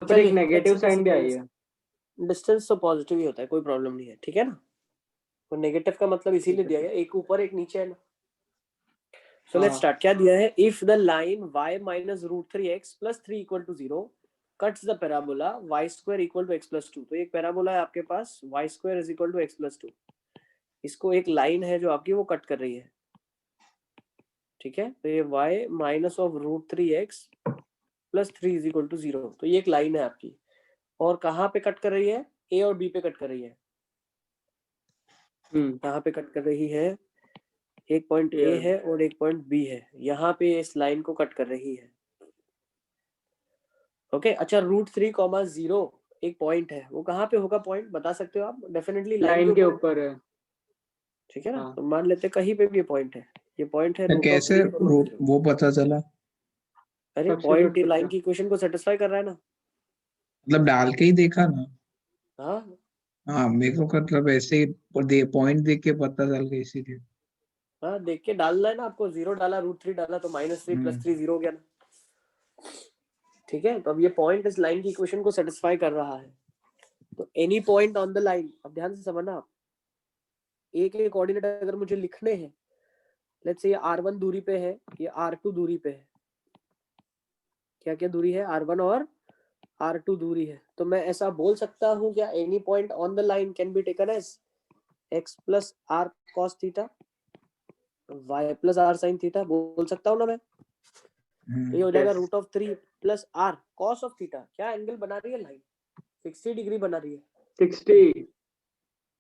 पर एक negative sign भी आई है। डिस्टेंस तो पॉजिटिव ही होता है, कोई प्रॉब्लम नहीं है, ठीक है ना। तो नेगेटिव का मतलब इसीलिए दिया गया, एक ऊपर एक नीचे है ना। So let's start. क्या दिया है? If the line y minus √3x plus 3 equal to 0 cuts the parabola y square equal to x plus 2। तो एक पैराबोला है आपके पास, y square is equal to x plus 2। इसको एक लाइन है जो आपकी वो कट कर रही है, ठीक है। तो ये y minus of √3x plus 3 is equal to 0। तो ये एक लाइन है आपकी, और कहाँ पे कट कर रही है? a और b पे कट कर रही है। कहाँ पे कट कर रही है? एक पॉइंट ए है और एक पॉइंट बी है, यहाँ पे इस लाइन को कट कर रही है। ओके अच्छा, √3,0 एक पॉइंट है, वो कहाँ पे होगा पॉइंट, बता सकते हो आप? डेफिनेटली लाइन के ऊपर है, ठीक है ना। तो मान लेते हैं कहीं पे भी ये पॉइंट है, ये पॉइंट है। कैसे वो पता चला? अरे पॉइंट लाइन की इक्वेशन को सेटिस्फाई कर रहा है ना, मतलब डाल के ही देखा ना। हाँ हाँ मेरे को मतलब ऐसे ही पॉइंट देख के पता चल गया इसीलिए। हाँ, देख के डालना है ना आपको। 0 डाला, √3 डाला, तो -3 + 3 0 हो गया ना, ठीक है। तो अब ये पॉइंट इस लाइन की इक्वेशन को सेटिस्फाई कर रहा है। तो any point on the line, अब ध्यान से समझना आप, एक एक कोऑर्डिनेट अगर मुझे लिखने हैं, लेट्स से ये r1 दूरी पे है, ये r2 दूरी पे है। क्या क्या दूरी है? r1 और r2 दूरी है। तो मैं ऐसा बोल सकता हूँ क्या? Any point on the line can be taken as x + r cos theta, y + r sin theta, बोल सकता हूँ ना मैं। ये हो जाएगा √3 + r cos ऑफ थीटा। क्या एंगल बना रही है लाइन? 60 डिग्री बना रही है, 60।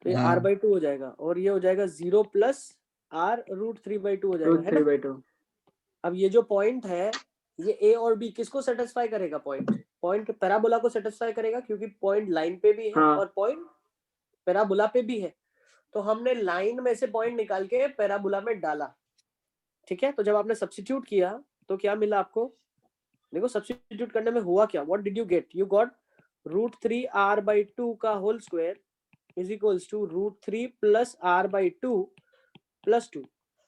तो ये r/2 हो जाएगा, और ये हो जाएगा 0 + r √3/2 हो जाएगा, है ना। अब ये जो पॉइंट है, ये a और b किसको सेटिस्फाई करेगा? पॉइंट पैराबोला को सेटिस्फाई करेगा, क्योंकि पॉइंट लाइन पे भी है और पॉइंट पैराबोला पे भी है। तो हमने लाइन में से पॉइंट निकाल के पैराबोला में डाला, ठीक है। तो जब आपने सब्स्टिट्यूट किया तो क्या मिला आपको? देखो सब्स्टिट्यूट करने में हुआ क्या, what did you get? You got √3r/2 का whole square is equals to √3 + r/2 + 2।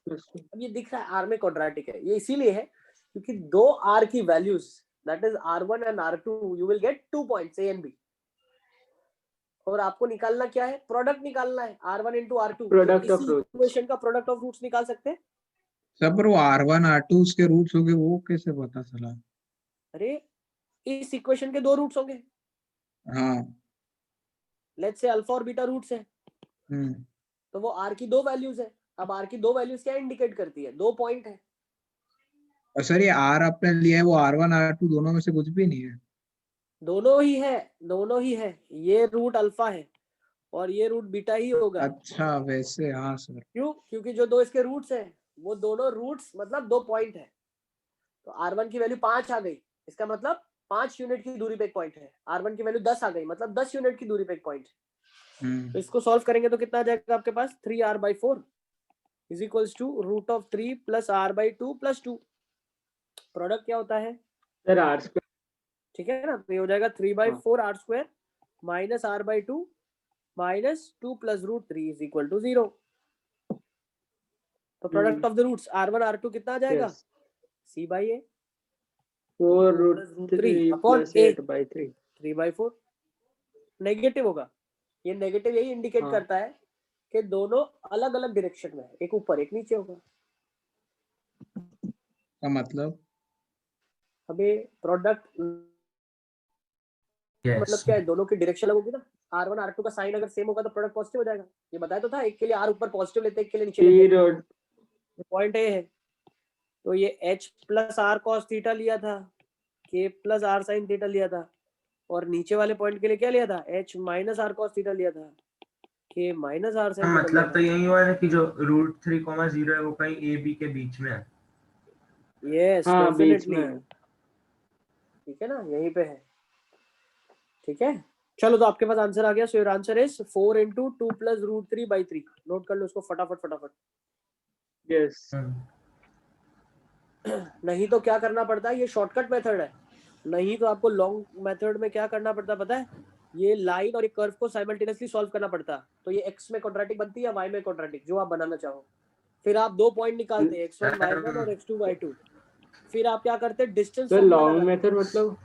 अब ये दिख रहा है r में क्वाड्रेटिक है, ये इसीलिए है क्योंकि दो r की values, that is r1 and r2, you will get 2 points a and b। और आपको निकालना क्या है? प्रोडक्ट निकालना है, r1 × r2। Product of roots, equation का प्रोडक्ट ऑफ रूट्स निकाल सकते हैं। सब वो r1 r2 उसके रूट्स हो गए, वो कैसे पता चला? अरे इस इक्वेशन के 2 रूट्स होंगे। हाँ लेट्स से अल्फा और बीटा रूट्स है, तो वो r की 2 वैल्यूज है। अब r की 2 वैल्यूज क्या इंडिकेट करती है? 2 पॉइंट है। और सर ये r आपने लिया है वो r1 r2 दोनों में से कुछ भी नहीं है? दोनों ही है, दोनों ही है। ये रूट अल्फा है और ये रूट बीटा ही होगा। अच्छा वैसे, हाँ सर। क्यों? क्योंकि जो दो इसके रूट्स हैं, वो दोनों रूट्स मतलब 2 पॉइंट है। तो r1 की वैल्यू 5 आ गई, इसका मतलब 5 यूनिट की दूरी पे एक पॉइंट है। r1 की वैल्यू 10 आ गई, मतलब 10 यूनिट की दूरी पे एक पॉइंट है। तो इसको सॉल्व करेंगे तो कितना आ जाएगा आपके पास? 3r/4 is equals to √3 + r/2 + 2। Product क्या होता है सर? r², ठीक है ना। तो ये हो जाएगा 3/4 r² - r/2 - 2 + √3 is equal to 0। तो product of the roots r1 r2 कितना आ जाएगा? c/a 4√3 + 8/3 3/4। नेगेटिव होगा, ये नेगेटिव यही इंडिकेट करता है कि दोनों अलग अलग डायरेक्शन में है, एक ऊपर एक नीचे होगा। का मतलब हमें प्रोडक्ट मतलब क्या है? दोनों की डायरेक्शन अलग होगी ना। r1 r2 का साइन अगर सेम होगा तो प्रोडक्ट पॉजिटिव हो जाएगा। ये बताया तो था, एक के लिए r ऊपर पॉजिटिव लेते हैं, एक के लिए नीचे लेते हैं। पॉइंट ए है, तो ये h + r cos थीटा लिया था, k + r sin थीटा लिया था, और नीचे वाले पॉइंट के लिए क्या लिया था? h - r cos थीटा लिया था, k - r sin थीटा। मतलब तो यही हुआ है कि जो √3,0 है वो कहीं a b के बीच में है। यस डेफिनेटली, ठीक है ना, यहीं पे है, ठीक है। चलो तो आपके पास आंसर आ गया। So your answer is 4 × 2 + √3/3। Note कर लो उसको फटाफट। यस। नहीं तो क्या करना पड़ता है? ये शॉर्टकट मेथड है। नहीं तो आपको लॉन्ग मेथड में क्या करना पड़ता है पता है? ये लाइन और एक कर्व को साइमल्टेनियसली सॉल्व करना पड़ता है। तो ये x में क्वाड्रेटिक बनती है या y में क्वाड्रेटिक, जो आप बनाना चाहो। फिर आप 2 पॉइंट निकालते हैं, x1 y1 और x2 y2। फिर आप क्या करते हैं? डिस्टेंस। लॉन्ग मेथड मतलब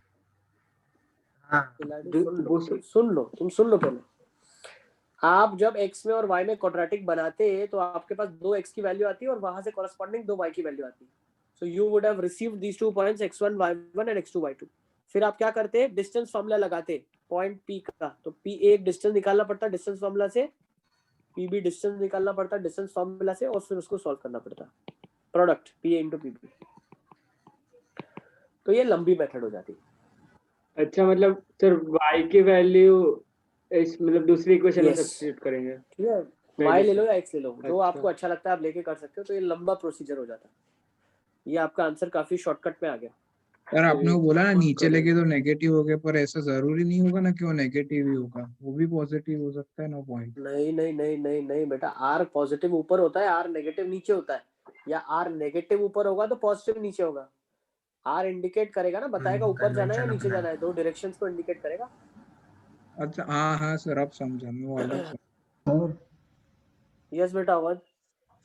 हाँ सुन लो पहले। आप जब x में और y में क्वाड्रेटिक बनाते हैं तो आपके पास 2x की वैल्यू आती है और वहां से कॉरेस्पॉन्डिंग 2y की वैल्यू आती है। So you would have received these 2 points x1 y1 end x2 y2। फिर आप क्या करते हैं, डिस्टेंस फार्मूला लगाते हैं पॉइंट p का। तो p एक डिस्टेंस निकालना पड़ता है डिस्टेंस फार्मूला से, p भी डिस्टेंस निकालना पड़ता है डिस्टेंस फार्मूला से, और फिर उसको सॉल्व करना पड़ता है product p a into pb। तो ये लंबी मेथड हो जाती है। अच्छा, मतलब सर y की वैल्यू इस मतलब दूसरी इक्वेशन में Yes. सब्स्टिट्यूट करेंगे। ठीक है, पहले y ले से। लो या x ले लो, जो अच्छा। आपको अच्छा लगता है आप लेके कर सकते हो। तो ये लंबा प्रोसीजर हो जाता है। ये आपका आंसर काफी शॉर्टकट में आ गया। यार आपने वो बोला ना नीचे करें। लेके तो नेगेटिव हो गया, पर ऐसा जरूरी नहीं होगा ना कि वो नेगेटिव ही होगा, वो भी पॉजिटिव हो सकता है। No point. नहीं नहीं नहीं नहीं नहीं बेटा, r पॉजिटिव ऊपर होता है, r नेगेटिव नीचे होता है, या r नेगेटिव ऊपर होगा तो पॉजिटिव नीचे होगा। r इंडिकेट करेगा ना, बताएगा ऊपर जाना है या कन्वेंशन नीचे अपना जाना है, दो डायरेक्शंस को इंडिकेट करेगा। अच्छा हाँ हाँ सर, अब समझा मैं, वो अलग सर यस बेटा आवाज।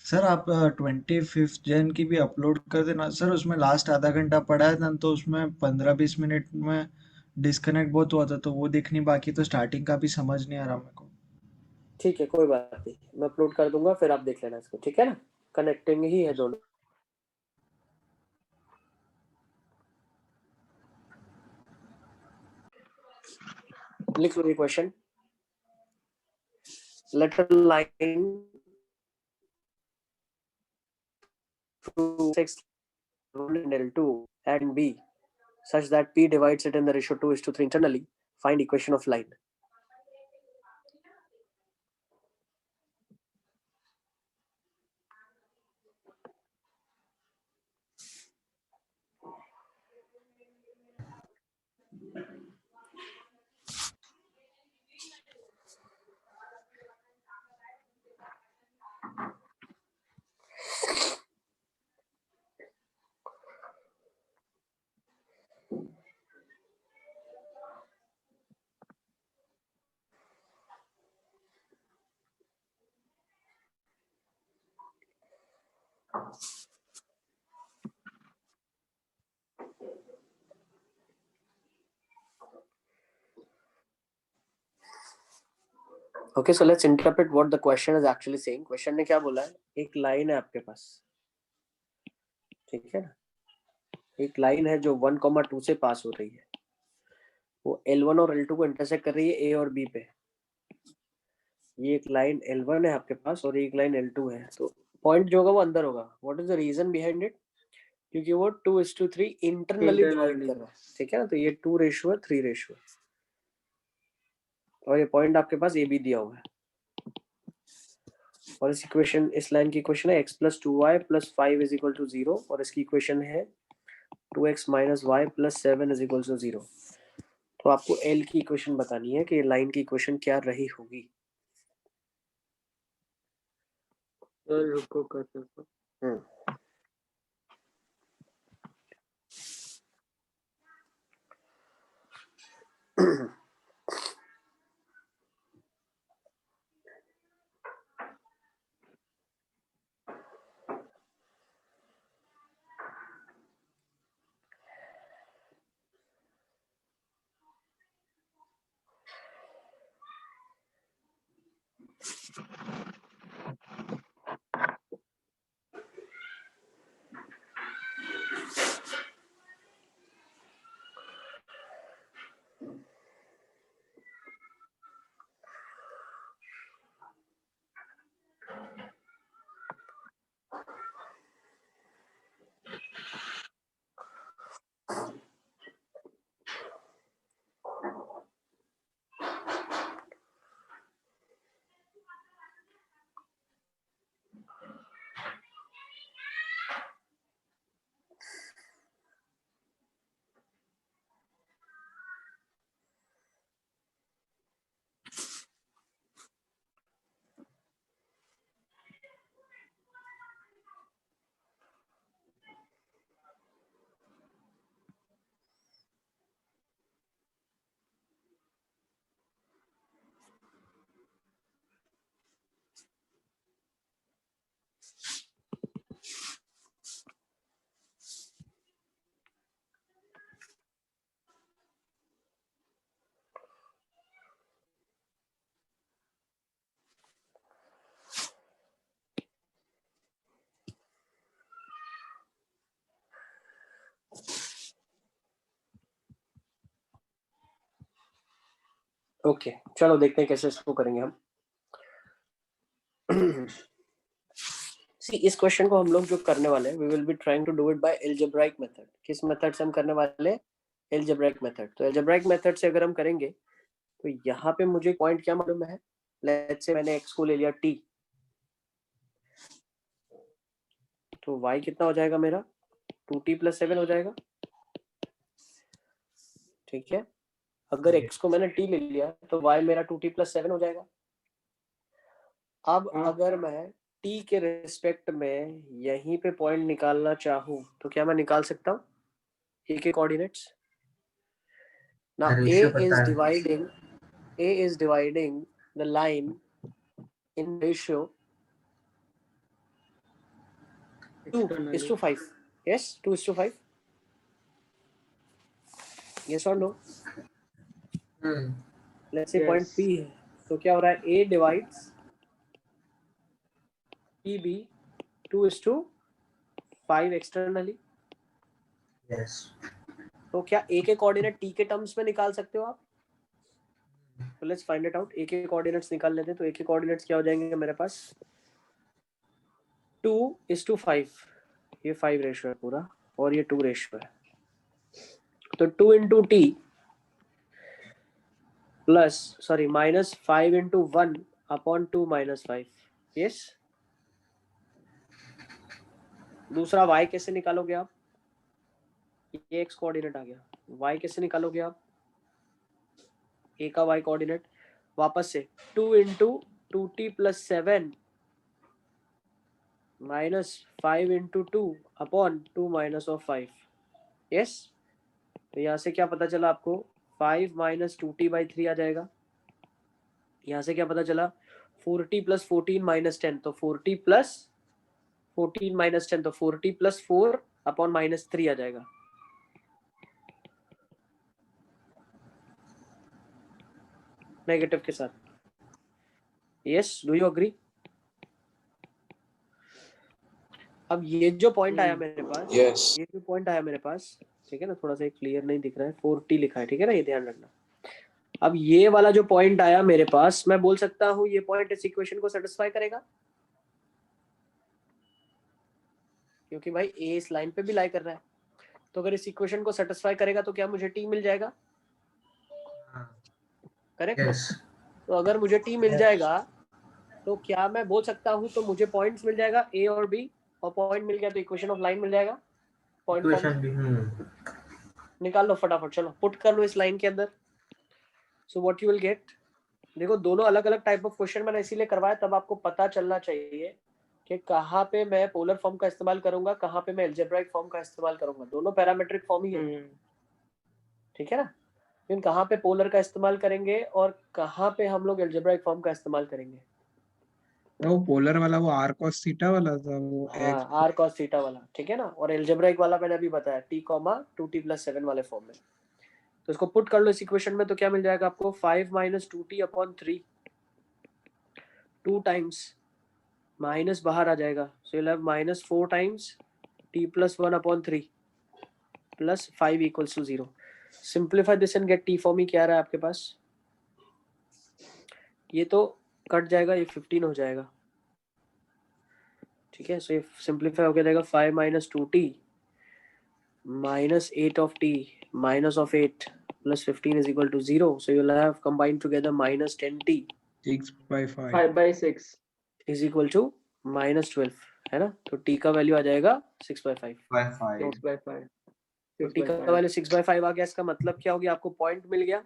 सर आप 25 जन की भी अपलोड कर देना सर। उसमें लास्ट आधा घंटा पड़ा है ना, तो उसमें 15-20 मिनट में डिस्कनेक्ट बहुत हुआ था, तो वो देखनी बाकी। तो स्टार्टिंग का भी समझ नहीं आ रहा मेरे को। ठीक है कोई बात नहीं, मैं अपलोड कर दूंगा, फिर आप देख लेना इसको, ठीक है ना। कनेक्टिंग ही है दोनों। लिख लो ये question. Letter line to 6 in L2 and B such that P divides it in the ratio 2:3 internally. Find equation of line. Okay, so let's interpret what the question is actually saying. Question ने क्या बोला है, एक line है आपके पास, ठीक है ना, एक लाइन है जो 1,2 से पास हो रही है, वो L1 और L2 को इंटरसेक्ट कर रही है A और B पे। ये एक लाइन L1 है आपके पास और एक लाइन L2 है, तो पॉइंट जो होगा वो अंदर होगा। What is the reason behind it? क्योंकि वो 2:3 इंटरनली डिवाइड कर रहा है, ठीक है ना। तो ये 2 रेशियो है, 3 रेशियो है, और ये पॉइंट आपके पास ए बी दिया हुआ है। और इस इक्वेशन, इस लाइन की इक्वेशन है x + 2y + 5 = 0, और इसकी इक्वेशन है 2x - y + 7 = 0। तो आपको L की इक्वेशन बतानी है कि लाइन की इक्वेशन क्या रही होगी। रुको करते हैं। ओके चलो देखते हैं कैसे इसको करेंगे हम। सी इस क्वेश्चन को हम लोग जो करने वाले हैं, we will be trying to do it by algebraic method. किस मेथड से हम करने वाले हैं? Algebraic method. तो एल्जेब्राइक मेथड से अगर हम करेंगे तो यहाँ पे मुझे पॉइंट क्या मालूम है, लेट्स से मैंने x को ले लिया t, तो y कितना हो जाएगा मेरा 2t + 7 हो जाएगा। ठीक है, अगर x को मैंने t ले लिया तो y मेरा 2t + 7 हो जाएगा। अब अगर मैं t के रिस्पेक्ट में यहीं पे पॉइंट निकालना चाहूँ तो क्या मैं निकाल सकता हूँ a के कोऑर्डिनेट्स? Now रेशियो पता है। A is dividing the line in ratio 2:5. Yes, 2:5. Yes or no? Let's say point P है, तो क्या हो रहा है? A divides PB 2:5 externally. Yes. तो क्या A के कोऑर्डिनेट T के टर्म्स में निकाल सकते हो आप? तो let's find it out. A के कोऑर्डिनेट्स निकाल लेते हैं। तो A के कोऑर्डिनेट्स क्या हो जाएंगे मेरे पास? 2:5, ये 5 रेशियो है पूरा और ये 2 रेशियो है। तो 2 into t plus sorry -5 into 1 upon 2 - 5। Yes. दूसरा y कैसे निकालोगे आप? ये x कोऑर्डिनेट आ गया। y कैसे निकालोगे आप? a का y कोऑर्डिनेट वापस से 2 into 2t + 7 -5 into 2 upon 2 - 5। Yes. तो यहाँ से क्या पता चला आपको? 5 - 2t/3 आ जाएगा। यहाँ से क्या पता चला? 4t + 14 - 10, तो 4t + 14 - 10, तो 4t + 4 upon -3 आ जाएगा। नेगेटिव के साथ। Yes, do you agree? अब ये जो पॉइंट आया मेरे पास, ये जो पॉइंट आया मेरे पास, ठीक है ना, थोड़ा सा क्लियर नहीं दिख रहा है, 4t लिखा है, ठीक है ना, ये ध्यान रखना। अब ये वाला जो पॉइंट आया मेरे पास, मैं बोल सकता हूँ ये पॉइंट इस इक्वेशन को सेटिस्फाई करेगा, क्योंकि भाई ए इस लाइन पे भी लाई कर रहा है। तो अगर इस इक्वेशन को सेटिस्फाई करेगा तो क्या मुझे टी मिल जाएगा? करेक्ट। यस। तो अगर मुझे टी मिल जाएगा तो क्या मैं बोल सकता हूँ तो मुझे पॉइंट्स मिल जाएगा ए और बी, और पॉइंट मिल गया तो इक्वेशन ऑफ लाइन मिल जाएगा। पॉइंट इक्वेशन भी निकाल लो फटाफट, चलो पुट कर लो इस लाइन के अंदर। So what you will get, देखो दोनों अलग अलग टाइप ऑफ क्वेश्चन मैंने इसीलिए करवाया, तब आपको पता चलना चाहिए कि कहाँ पे मैं पोलर फॉर्म का इस्तेमाल करूंगा, कहाँ पे मैं अलजेब्राइक फॉर्म का इस्तेमाल करूंगा। दोनों पैरामेट्रिक फॉर्म ही है, ठीक है ना। लेकिन कहाँ पे पोलर का इस्तेमाल करेंगे और कहाँ पे हम लोग अलजेब्राइक फॉर्म का इस्तेमाल करेंगे। वो पोलर वाला वो r cos थीटा वाला था, वो हाँ, r cos थीटा वाला, ठीक है ना। और अलजेब्राइक वाला मैंने अभी बताया t, 2t + 7 वाले फॉर्म में। तो इसको पुट कर लो इस इक्वेशन में, तो क्या मिल जाएगा आपको? 5 - 2t/3, 2 टाइम्स माइनस बाहर आ जाएगा, so you'll have -4 times t + 1/3 plus 5 = 0। Simplify this and get t form ही क्या आ रहा है आपके पास? ये तो कट जाएगा, ये 15 हो जाएगा, ठीक है। सो ये सिंप्लीफाई होकर जाएगा 5 - 2t -8 of t -8 plus 15 is equal to 0. So you'll have combined together -10t 6/5 5/6 is equal to -12, है ना। तो t का वैल्यू आ जाएगा 6/5। 6/5 तो t का वैल्यू 6/5 आ गया। इसका मतलब क्या हो गया? आपको पॉइंट मिल गया।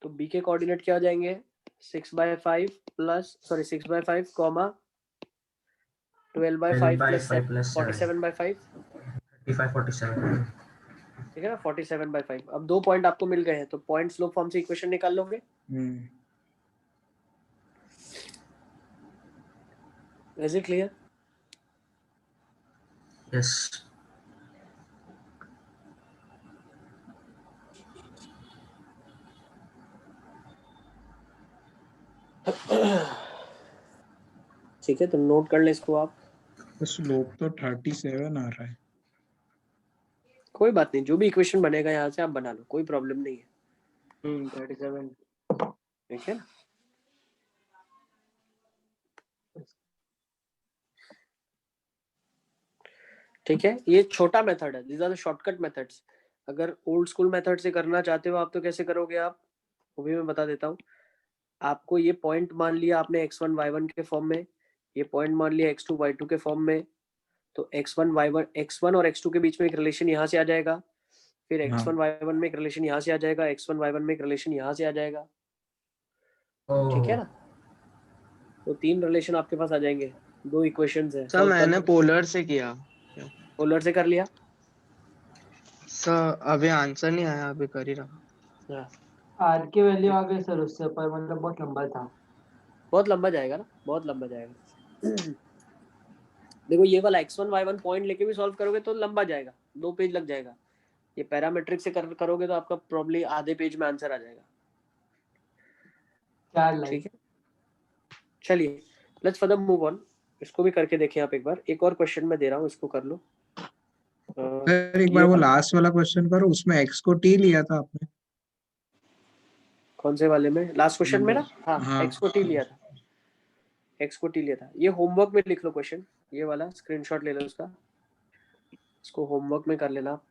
तो b के कोऑर्डिनेट क्या हो जाएंगे? 6/5 प्लस 6/5 12/5 + 47/5, 47। ठीक है ना, 47/5। अब 2 पॉइंट आपको मिल गए हैं, तो पॉइंट स्लोप फॉर्म से इक्वेशन निकाल लोगे। Is it clear? यस। ठीक है, तो नोट कर ले इसको आप। स्लोप तो 37 आ रहा है। कोई बात नहीं, जो भी इक्वेशन बनेगा यहाँ से आप बना लो, कोई प्रॉब्लम नहीं है। 37 ठीक है ना? ठीक है, ये छोटा मेथड है, these are the shortcut methods। अगर ओल्ड स्कूल मेथड से करना चाहते हो आप तो कैसे करोगे आप, वो भी मैं बता देता हूँ। आपको ये पॉइंट मान लिया आपने x1 y1 के फॉर्म में, ये पॉइंट मान लिया x2 y2 के फॉर्म में, तो x1 y1 x1 और x2 के बीच में एक रिलेशन यहाँ से आ जाएगा, फिर हाँ x1 y1 में एक रिलेशन यहाँ से आ जाएगा, x1 y1 में एक रिलेशन यहाँ से आ जाएगा। ठीक है ओह, ना? तो 3 रिलेशन आपके पास आ जाएंगे, 2 इक्वेशंस है, सर सॉल्व कर मैंने लो। पोलर से किया पोलर से कर लिया। सर, अभी आंसर नहीं आया, अभी कर ही रहा। हाँ, आर की वैल्यू आ गई सर उससे, पर मतलब बहुत लंबा था। बहुत लंबा जाएगा ना, बहुत लंबा जाएगा। देखो ये वाला x1 y1 पॉइंट लेके भी सॉल्व करोगे तो लंबा जाएगा, 2 पेज लग जाएगा। ये पैरामेट्रिक से करोगे तो आपका प्रॉब्ली आधे पेज में आंसर आ जाएगा। 4 लाइन। ठीक है, चलिए लेट्स फर्दर मूव ऑन। इसको भी करके देखें आप एक बार। एक और क्वेश्चन मैं दे रहा हूँ, इसको कर लो। सर एक बार ये वो वाला लास्ट वाला क्वेश्चन करो, उसमें x को t लिया था आपने। कौन से वाले में? लास्ट क्वेश्चन में ना, हाँ हाँ x को t लिया था, x को t लिया था। ये होमवर्क में लिख लो क्वेश्चन, ये वाला स्क्रीनशॉट ले लो उसका, इसको होमवर्क में कर लेना आप।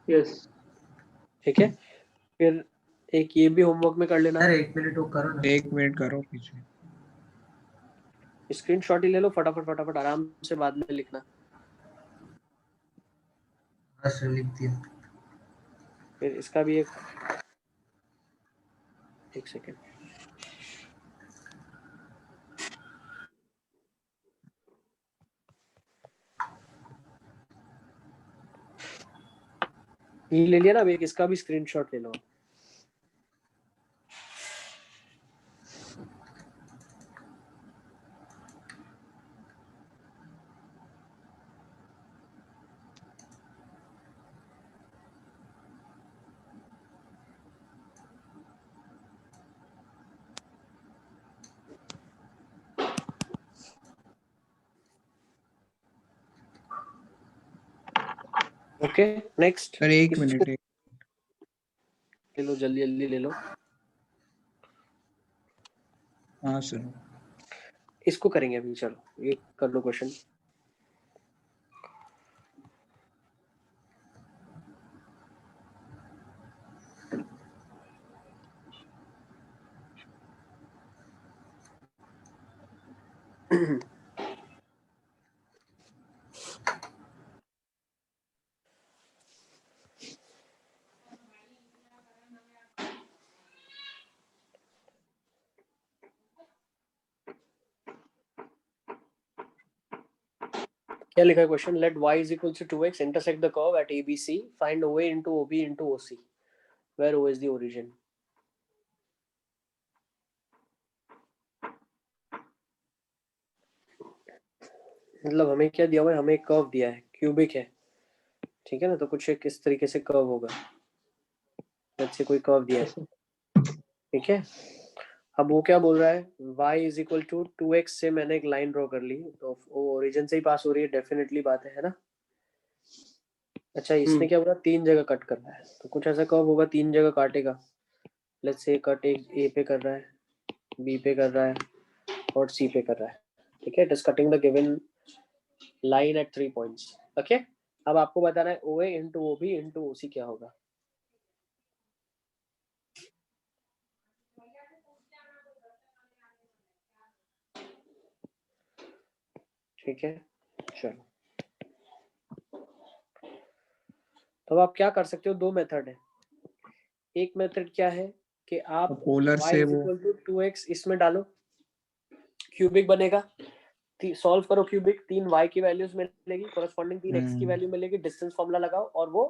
यस। ठीक है, फिर एक ये भी होमवर्क में कर लेना। सर 1 मिनट वो करो ना। 1 मिनट करो पीछे। स्क्रीनशॉट ही ले लो, फटाफट फटाफट आराम से बाद में लिखना। हाँ सर, लिख दिया। फिर इसका भी एक सेकेंड। ये ले लिया ना, अब एक इसका भी स्क्रीनशॉट ले लो। Okay next. सर 1 मिनट ले लो, जल्दी जल्दी ले लो। हाँ सर। इसको करेंगे अभी, चलो ये कर लो क्वेश्चन। क्या लिखा है question? Let y is equal to 2x intersect the curve at ABC, find OA into OB into OC where O is the origin। मतलब हमें क्या दिया हुआ है? हमें एक कर्व दिया है, क्यूबिक है, ठीक है ना? तो कुछ एक इस तरीके से कर्व होगा, जैसे कोई कर्व दिया है, ठीक है। अब वो क्या बोल रहा है? y is equal to 2x से मैंने एक लाइन ड्रॉ कर ली, तो वो ओरिजिन से ही पास हो रही है, डेफिनेटली बात है ना? अच्छा, इसने क्या बोला? 3 जगह कट कर रहा है, तो कुछ ऐसा कर्व होगा 3 जगह काटेगा। लेट्स से कट एक ए पे कर रहा है, बी पे कर रहा है और सी पे कर रहा है, ठीक है। It is cutting the given line at 3 points. Okay, अब आपको बताना है OA into OB into OC क्या होगा। ठीक है, चलो। तो अब आप क्या कर सकते हो? 2 मेथड है। एक मेथड क्या है कि आप पोलर y से is वो equal to 2x इसमें डालो, क्यूबिक बनेगा, सॉल्व करो क्यूबिक, 3 y की वैल्यूज मिलेगी, कोरस्पॉन्डिंग 3 x की वैल्यू मिलेगी, डिस्टेंस फॉर्मूला लगाओ और वो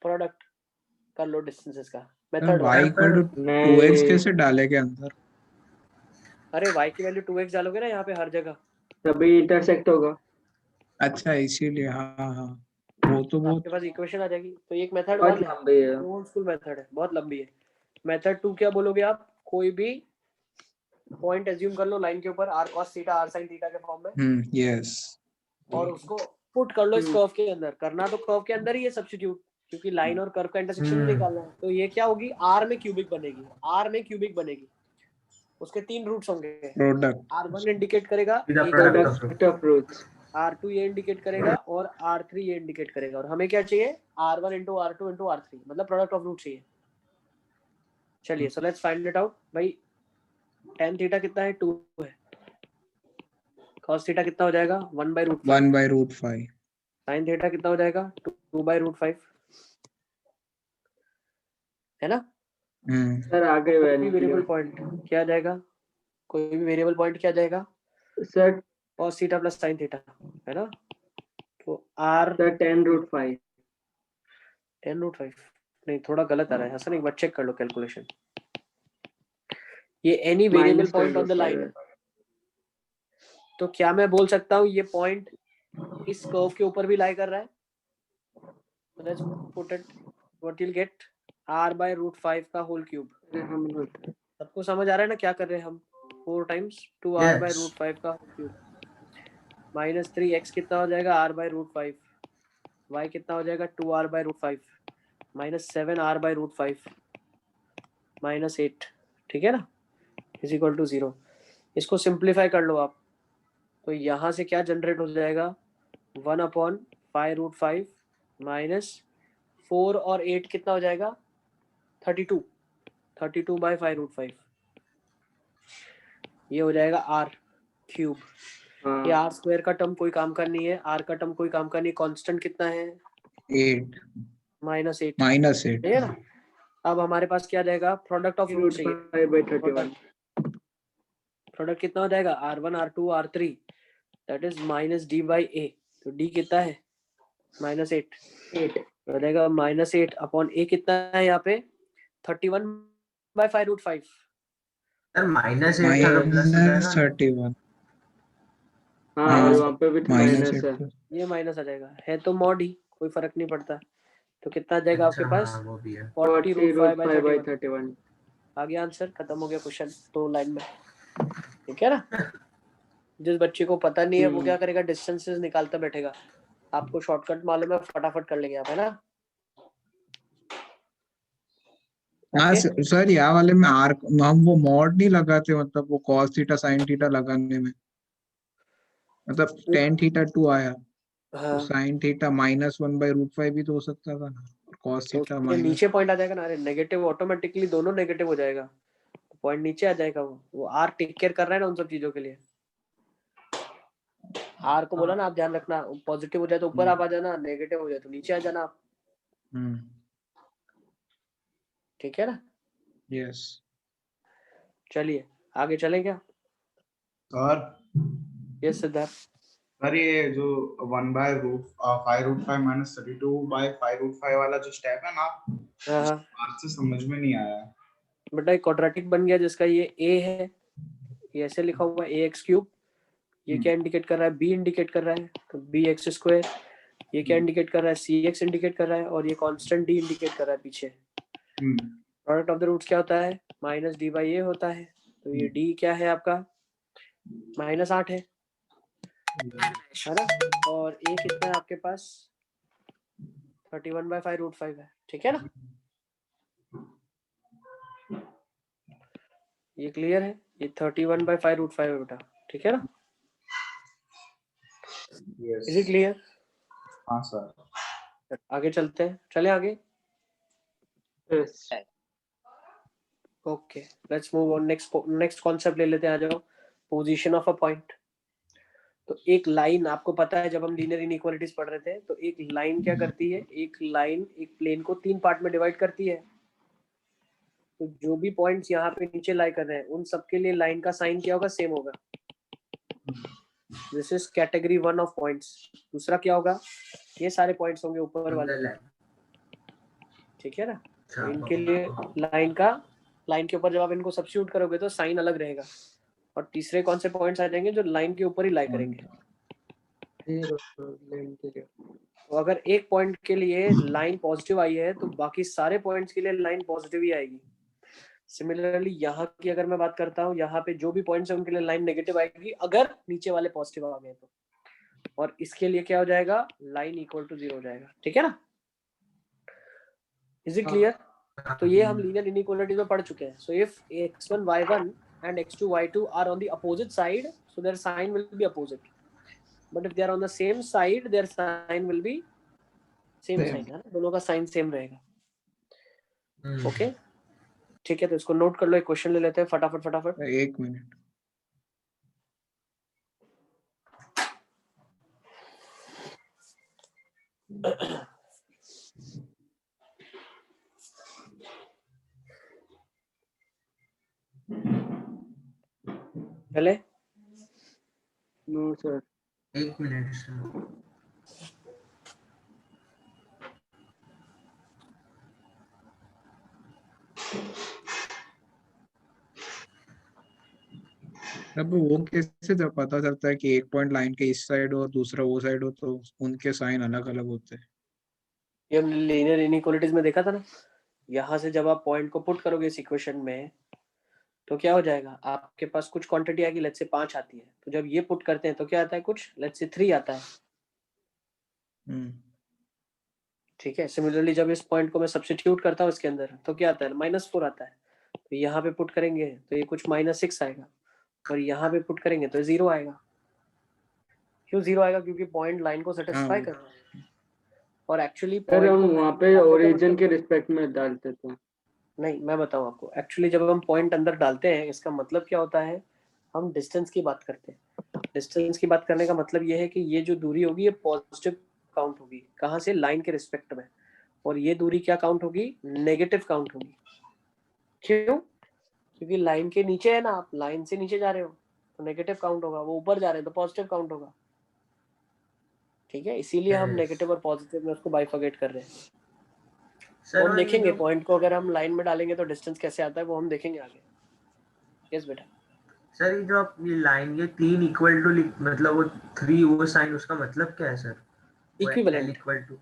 प्रोडक्ट कर लो डिस्टेंसेस का। Method y equal to 2x कैसे डालेंगे अंदर? अरे y की वैल्यू 2x डालोगे ना यहाँ पे हर जगह, तभी इंटरसेक्ट होगा। अच्छा इसीलिए, हाँ हाँ वो तो बहुत आपके पास इक्वेशन आ जाएगी। तो एक मेथड बहुत वन है, लंबी है। ओल्ड स्कूल मेथड है, बहुत लंबी है। मेथड 2 क्या बोलोगे आप? कोई भी पॉइंट एज्यूम कर लो लाइन के ऊपर, r cos theta r sin theta के फॉर्म में, यस और उसको पुट कर लो इस कर्व के अंदर। करना तो कर्व के अंदर ही है सब्स्टिट्यूट, क्योंकि लाइन और कर्व का इंटरसेक्शन निकालना है। तो ये क्या होगी? r में क्यूबिक बनेगी, r में क्यूबिक बनेगी। उसके 3 रूट्स होंगे। प्रोडक्ट r1 इंडिकेट करेगा, सीधा a प्रोडक्ट का, of product of roots. r2 ये इंडिकेट करेगा और r3 ये इंडिकेट करेगा। और हमें क्या चाहिए? r1 into r2 into r3, मतलब प्रोडक्ट ऑफ रूट चाहिए। चलिए, so let's find it out भाई। tan थीटा कितना है? 2 है। cos थीटा कितना हो जाएगा? 1/√5। 1/√5 sin थीटा कितना हो जाएगा? 2/√5, है ना? सर आगे कोई भी वेरिएबल वैल्यू पॉइंट क्या आ जाएगा? कोई भी वेरिएबल पॉइंट क्या आ जाएगा? Sir cos theta plus sin theta, है ना? तो r सर 10√5 10√5 नहीं, थोड़ा गलत आ रहा है हसन, एक बार चेक कर लो कैलकुलेशन। ये any variable minus point on the 10√5 line है। है। तो क्या मैं बोल सकता हूँ ये पॉइंट इस कर्व के ऊपर भी लाई कर रहा है? Let's put it, what you'll get r/√5 का होल क्यूब। अरे हम सबको समझ आ रहा है ना क्या कर रहे हैं हम? 4 टाइम्स 2r/√5 का होल क्यूब माइनस 3x कितना हो जाएगा? r/√5। y कितना हो जाएगा? 2r/√5 माइनस 7r/√5 माइनस 8, ठीक है ना, इज इक्वल टू 0। इसको सिंप्लीफाई कर लो आप, तो यहाँ से क्या जनरेट हो जाएगा? 1/5√5 माइनस 4 और 8 कितना हो जाएगा? 32, 32/5√5। ये हो जाएगा r क्यूब। ये हाँ r स्क्वायर का टर्म कोई काम का नहीं है, r का टर्म कोई काम का नहीं। कांस्टेंट कितना है? 8 -8, -8 ठीक है ना? अब हमारे पास क्या जाएगा? प्रोडक्ट ऑफ रूट चाहिए। 5/31 प्रोडक्ट कितना हो जाएगा? r1 r2 r3, that is minus d by a। तो d कितना है? -8 हो जाएगा। -8 अपॉन a कितना है यहाँ पे? 31/5√5। यार -8 था तो प्लस हो जाएगा। -31 हाँ हाँ वहाँ पे भी तो माइनस है। -8 ये माइनस आ जाएगा, है तो मॉड ही, कोई फर्क नहीं पड़ता। तो कितना आ जाएगा आपके अच्छा पास? हाँ वो भी है। 40√5/31। 40√5/31 आ गया आंसर, खत्म हो गया क्वेश्चन 2 लाइन में, ठीक है ना? जिस बच्चे को पता नहीं है वो क्या करेगा? डिस्टेंसेस निकालता बैठेगा। आपको शॉर्टकट मालूम है, फटाफट कर लेंगे आप, है ना? हाँ ओके, सर यहाँ वाले में आर हम वो मॉड नहीं लगाते, मतलब वो cos थीटा sin थीटा लगाने में, मतलब tan थीटा 2 आया तो हाँ, sin थीटा -1/√5 भी तो हो सकता था ना, cos तो थीटा उसके नीचे पॉइंट आ जाएगा ना। अरे नेगेटिव, ऑटोमेटिकली दोनों नेगेटिव हो जाएगा, पॉइंट नीचे आ जाएगा। वो आर टेक केयर कर रहा है ना उन सब चीजों के लिए। आर को बोला ना आप ध्यान रखना, पॉजिटिव हो जाए तो ऊपर आप आ जाना, नेगेटिव हो जाए तो नीचे आ जाना आप, ठीक है ना? यस चलिए आगे चलें क्या? Sir yes Siddharth. सर ये जो 1/5√5 माइनस 32/5√5 वाला जो स्टेप है ना, हाँ हाँ आज से समझ में नहीं आया। बेटा, एक क्वाड्रेटिक बन गया जिसका ये a है, ये ऐसे लिखा हुआ है ax3। ये क्या इंडिकेट कर रहा है? b इंडिकेट कर रहा है, तो bx²। ये क्या इंडिकेट कर रहा है? cx इंडिकेट कर रहा है, और ये कांस्टेंट d इंडिकेट कर रहा है पीछे। प्रोडक्ट ऑफ द रूट्स क्या होता है? -d/a होता है। तो ये d क्या है आपका? -8 है ना? और a कितना है आपके पास? 31/5√5 है, ठीक है ना? ये क्लियर है? ये 31/5√5 है बेटा, ठीक है ना? Is it clear? हाँ सर। आगे चलते हैं, चले आगे। Yes okay, let's move on. Next concept ले लेते हैं, आ जाओ। Position of a point. तो एक लाइन, आपको पता है जब हम लीनियर इनइक्वालिटीज पढ़ रहे थे, तो एक लाइन क्या करती है? एक लाइन एक प्लेन को 3 पार्ट में डिवाइड करती है। तो जो भी पॉइंट्स यहाँ पे नीचे लाई कर रहे हैं उन सबके लिए लाइन का साइन क्या होगा? सेम होगा। This is category 1 of points. दूसरा क्या होगा? ये सारे पॉइंट्स होंगे ऊपर वाले, ठीक है ना? तो इनके लिए लाइन के ऊपर जब आप इनको सब्स्टिट्यूट करोगे तो साइन अलग रहेगा। और तीसरे कौन से पॉइंट्स आ जाएंगे जो लाइन के ऊपर ही लाई करेंगे? तो अगर एक पॉइंट के लिए लाइन पॉजिटिव आई है तो बाकी सारे पॉइंट्स के लिए लाइन पॉजिटिव ही आएगी। सिमिलरली यहाँ की अगर मैं बात करता हूँ, यहाँ पे जो भी पॉइंट्स है उनके लिए लाइन नेगेटिव आएगी अगर नीचे वाले पॉजिटिव आ गए तो, और इसके लिए क्या हो जाएगा, लाइन इक्वल टू 0 हो जाएगा, ठीक है ना? Is it clear? तो ये हम लीनियर इनइक्वालिटीज में पढ़ चुके हैं. So if x1 y1 and x2 y2 are on the opposite side, so their sign will be opposite, but if they are on the same side, their sign will be same sign है, दोनों का sign same रहेगा. Okay ठीक है, तो इसको note कर लो. एक क्वेश्चन ले लेते हैं फटाफट. एक मिनट. पहले नो सर. 1 minute sir. अब वो कैसे जब पता चलता है कि एक पॉइंट लाइन के इस साइड हो और दूसरा वो साइड हो, तो उनके साइन अलग अलग होते हैं? ये हमने लीनियर इनइक्वालिटीज में देखा था ना. यहाँ से जब आप पॉइंट को पुट करोगे इस इक्वेशन में, तो क्या हो जाएगा, आपके पास कुछ क्वांटिटी आएगी, लेट्स से 5 आती है, तो जब ये पुट करते हैं तो क्या आता है, कुछ लेट्स से 3 आता है. ठीक है. सिमिलरली जब इस पॉइंट को मैं सब्स्टिट्यूट करता हूँ इसके अंदर, तो क्या आता है, -4 आता है. तो यहाँ पे पुट करेंगे तो ये कुछ -6 आएगा, और यहाँ पे पुट करेंगे तो 0 आएगा. क्यों 0 आएगा? क्योंकि पॉइंट लाइन को सेटिस्फाई कर रहा है. और एक्चुअली सर हम वहाँ पे ओरिजिन के रिस्पेक्ट में डालते थे. नहीं, मैं बताऊं आपको. एक्चुअली जब हम पॉइंट अंदर डालते हैं, इसका मतलब क्या होता है, हम डिस्टेंस की बात करते हैं. डिस्टेंस की बात करने का मतलब ये है कि ये जो दूरी होगी ये पॉजिटिव काउंट होगी. कहाँ से? लाइन के रिस्पेक्ट में. और ये दूरी क्या काउंट होगी? नेगेटिव काउंट होगी. क्यों? क्योंकि लाइन के नीचे है ना, आप लाइन से नीचे जा रहे हो तो नेगेटिव काउंट होगा, वो ऊपर जा रहे हैं तो पॉजिटिव काउंट होगा. ठीक है, इसीलिए हम नेगेटिव और पॉजिटिव में उसको बाइफर्केट कर रहे हैं. हम देखेंगे पॉइंट को अगर हम लाइन में डालेंगे तो डिस्टेंस कैसे आता है, वो हम देखेंगे आगे. यस बेटा. सर ये जो आप ये लाइन ये 3 इक्वल टू मतलब वो 3 वो साइन, उसका मतलब क्या है सर? इक्विवेलेंट. इक्वल टू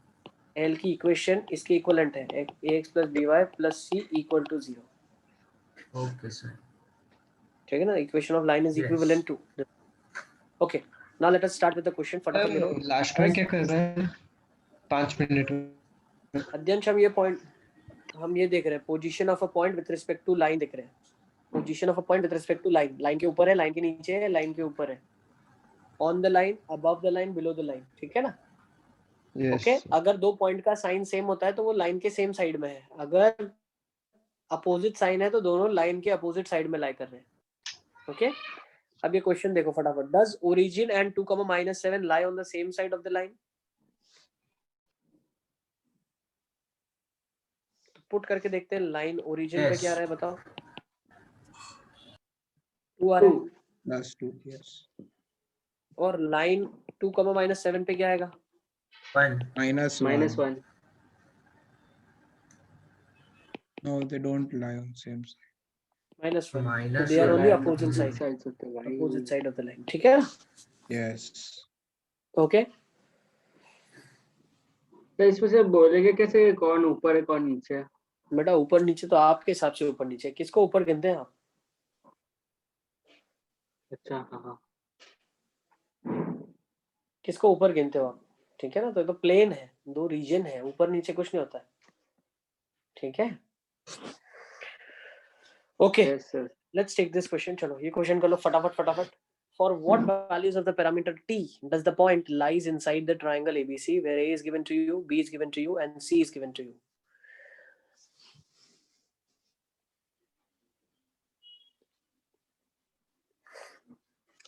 एल की इक्वेशन इसके इक्विवेलेंट है, ax + by + c = 0. Okay sir. ठीक है ना? Equation of line is equivalent to. Okay, now let us start with the question. फटाफट करो. लास्ट में क्या कर रहे हैं? 5 मिनट में अध्यंश हम ये देख रहे हैं, position of a point with respect to line देख रहे हैं. Position of a point with respect to line. Line के ऊपर है, लाइन के नीचे है, लाइन के ऊपर है, on the line, above the line, below the line. ठीक है ना? ओके. अगर दो पॉइंट का साइन सेम होता है तो वो लाइन के सेम साइड में है. अगर अपोजिट साइन है तो दोनों लाइन के अपोजिट साइड में लाई कर रहे हैं. ओके. अब ये क्वेश्चन देखो फटाफट. Does origin and 2, -7 lie on the same side of the line? Put करके देखते हैं. लाइन ओरिजिन पे क्या आ रहा है बताओ? 2 आ रहा है. +2. यस. और लाइन 2, -7 पे क्या आएगा? 1. -1. No, they don't lie on same side. -1. So they are on the opposite side of the line. ठीक है? Yes. Okay. तो इसमें से बोलेंगे कैसे कौन ऊपर है कौन नीचे है? बेटा ऊपर नीचे तो आपके हिसाब से ऊपर नीचे. किसको ऊपर गिनते हैं आप? अच्छा. हाँ. किसको ऊपर गिनते हो आप? ठीक है ना? तो ये तो प्लेन है, 2 रीजन है, ऊपर नीचे कुछ नहीं होता है. ठीक है? Okay, let's take this question. चलो ये क्वेश्चन कर लो फटाफट. For what values of the parameter t does the point lies inside the triangle ABC, where A is given to you, B is given to you, and C is given to you?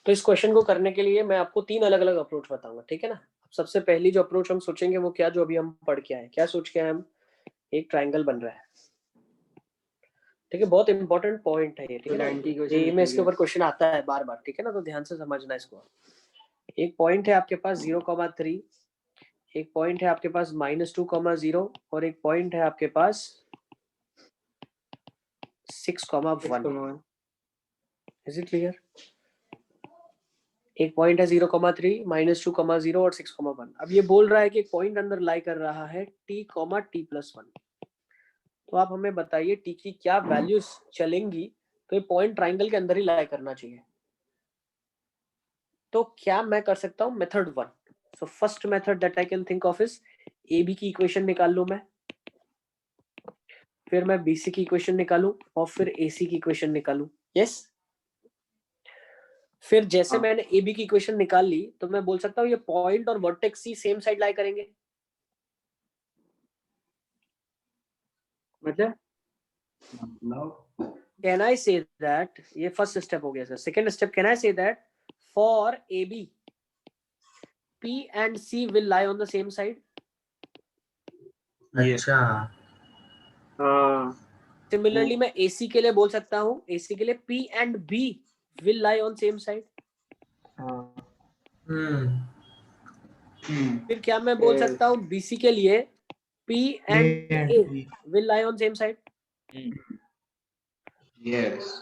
तो इस question को करने के लिए मैं आपको 3 अलग अलग अप्रोच बताऊंगा. ठीक है ना? सबसे पहली जो अप्रोच हम सोचेंगे वो क्या, जो अभी हम पढ़ के आए. क्या सोच के आए हम? एक ट्राइंगल बन रहा है. ठीक है, बहुत इंपॉर्टेंट पॉइंट है ये. ठीक है ना? ये में इसके ऊपर क्वेश्चन आता है बार बार. ठीक है ना? तो ध्यान से समझना इसको. एक पॉइंट है आपके पास 0,3, एक पॉइंट है आपके पास -2,0, और एक पॉइंट है आपके पास 6,1. Is it clear? एक पॉइंट है 0,3, -2,0 और 6,1. अब ये बोल रहा है कि एक पॉइंट अंदर लाई कर रहा है t, t+1. तो आप हमें बताइए टी की क्या वैल्यूज चलेंगी, तो ये पॉइंट ट्राइंगल के अंदर ही लाई करना चाहिए। तो क्या मैं कर सकता हूँ, method 1। So first method that I can think of is A B की इक्वेशन निकाल लूं मैं, फिर मैं बीसी की इक्वेशन निकालूं और फिर एसी की इक्वेशन निकालूं। यस, फिर जैसे हाँ। मैंने ए बी की इक्वेशन निकाल ली तो मैं बोल सकता हूँ ये पॉइंट और वर्टेक्स सी सेम साइड लाई करेंगे। मतलब कैन आई से दैट, ये फर्स्ट स्टेप हो गया sir. Second step, can I say that for A B P and C will lie on the same side? अच्छा, हाँ Similarly मैं AC के लिए बोल सकता हूँ, AC के लिए P and B will lie on same side. हाँ फिर क्या मैं बोल Yes. सकता हूँ BC के लिए P and A and A B. will lie on same side? Yes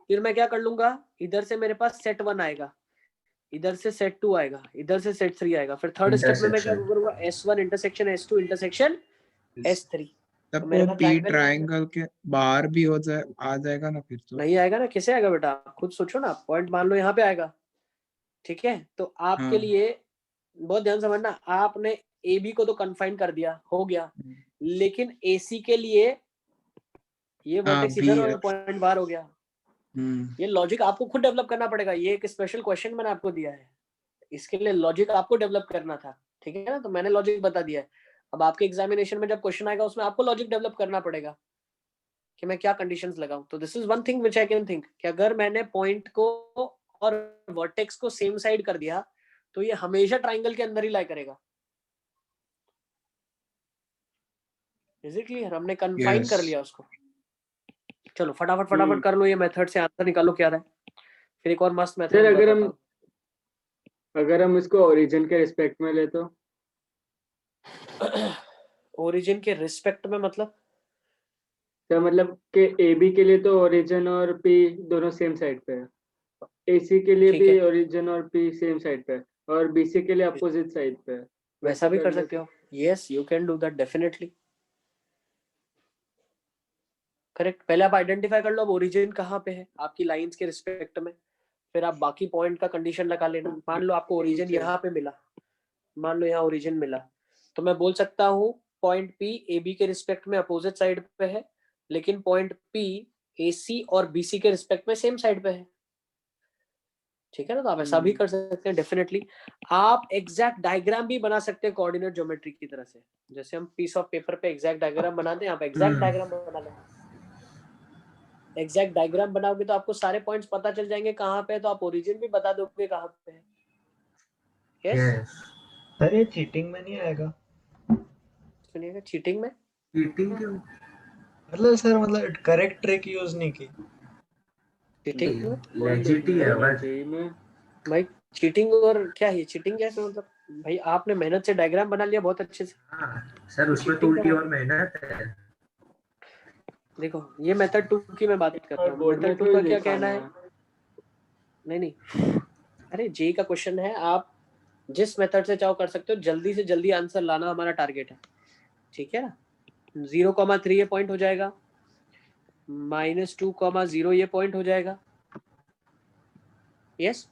फिर मैं क्या कर लूंगा, इधर से मेरे पास सेट 1 आएगा, इधर से सेट 2 आएगा, इधर से सेट 3 आएगा। फिर थर्ड स्टेप में मैं क्या Intersection. करूंगा, S1 intersection S2 intersection S3। तब तो वो मेरे पास टी triangle ट्रायंगल के बाहर भी हो जाए, आ जाएगा ना फिर तो। नहीं आएगा ना, कैसे आएगा बेटा, आप खुद सोचो ना। पॉइंट मान लो यहाँ पे आएगा, ठीक है। तो आपके हाँ। लिए बहुत ध्यान समझना, आपने ए बी को तो कन्फाइन कर दिया, हो गया, लेकिन एसी के लिए ये वर्टेक्स B इधर और है। पॉइंट बाहर हो गया। ये लॉजिक आपको खुद डेवलप करना पड़ेगा, ये एक स्पेशल क्वेश्चन मैंने आपको दिया है, इसके लिए लॉजिक आपको डेवलप करना था, ठीक है ना। तो मैंने लॉजिक बता दिया है, अब आपके एग्जामिनेशन में जब क्वेश्चन आएगा उसमें आपको लॉजिक डेवलप करना पड़ेगा कि मैं क्या कंडीशंस लगाऊं। तो this is one thing which I can think कि अगर मैंने पॉइंट को और वर्टेक्स को सेम साइड कर दिया तो ये हमेशा ट्राइंगल के अंदर ही लाई करेगा। इज इट क्लियर, हमने कन्फाइन कर लिया उसको। चलो फटाफट कर लो, ये मेथड से आंसर निकालो क्या रहा है। फिर एक और मस्त मेथड सर बताता अगर हम इसको ओरिजिन के रिस्पेक्ट में ले तो ओरिजिन के रिस्पेक्ट में मतलब मतलब कि ए बी के लिए तो ओरिजिन और पी दोनों सेम साइड पे है, एसी के लिए ठीक भी है, ओरिजिन और पी सेम साइड पे है, और बीसी के लिए अपोजिट साइड पे है। वैसा भी कर ले सकते हो। Yes, you can do that definitely, correct. पहले आप आइडेंटिफाई कर लो अब ओरिजिन कहाँ पे है आपकी लाइंस के रिस्पेक्ट में, फिर आप बाकी पॉइंट का कंडीशन लगा लेना। मान लो आपको ओरिजिन यहाँ पे मिला, मान लो यहाँ ओरिजिन मिला, तो मैं बोल सकता हूँ पॉइंट पी ए बी के रिस्पेक्ट में अपोजिट साइड पे है, लेकिन पॉइंट पी ए सी और बी सी के रिस्पेक्ट में सेम साइड पे है, ठीक है ना। तो आप ऐसा भी कर सकते हैं डेफिनेटली। आप एग्जैक्ट डायग्राम भी बना सकते हैं कोऑर्डिनेट ज्योमेट्री की तरह से, जैसे हम पीस ऑफ पेपर पे एग्जैक्ट डायग्राम बनाते हैं, आप एग्जैक्ट डायग्राम बना लें। एग्जैक्ट डायग्राम बनाओगे तो आपको सारे पॉइंट्स पता चल जाएंगे कहाँ पे है, तो आप ओरिजिन भी बता दोगे कहाँ पे है। यस। सर ये चीटिंग में नहीं आएगा? सुनिएगा, चीटिंग में चीटिंग क्यों? मतलब सर, मतलब करेक्ट ट्रिक यूज नहीं की। चीटिंग में लेजिट ही है बस। भाई, चीटिंग और क्या है, चीटिंग कैसे, मतलब भाई आपने मेहनत से डायग्राम बना लिया बहुत अच्छे से। हाँ सर, उसमें तो Cheating उल्टी करा। और मेहनत है। देखो ये मेथड 2 की मैं बात कर रहा हूँ, मेथड 2 का क्या कहना है। नहीं, अरे जे का क्वेश्चन है, आप जिस मेथड से चाहो कर सकते हो, जल्दी से जल्दी आंसर लाना हमारा टारगेट है, ठीक है ना। 0,3 ये पॉइंट हो जाएगा, -2,0 ये पॉइंट हो जाएगा, यस,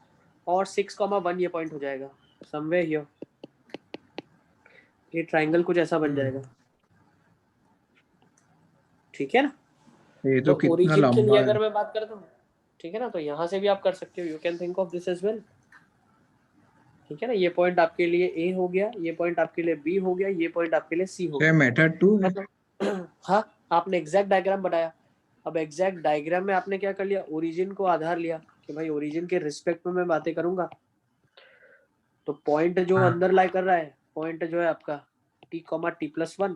और 6,1 ये पॉइंट हो जाएगा समवेयर हियर। ये ट्राइंगल कुछ ऐसा बन जाएगा, ठीक है ना। ये तो कितना ओरिजिन के लिए लंबा अगर है। मैं बात करता हूँ, ठीक है ना, तो यहाँ से भी आप कर सकते हो, you can think of this as well, ठीक है ना। ये पॉइंट आपके लिए ए हो गया, ये पॉइंट आपके लिए बी हो गया, ये पॉइंट आपके लिए सी हो ये गया। मेथड 2 है। हाँ, आपने एग्जैक्ट डायग्राम बनाया, अब एग्जैक्ट डायग्राम में आपने क्या कर लिया, ओरिजिन को आधार लिया कि भाई ओरिजिन के रिस्पेक्ट में मैं बातें करूंगा, तो पॉइंट जो हाँ। अंदर लाई कर रहा है, पॉइंट जो है आपका t,t+1,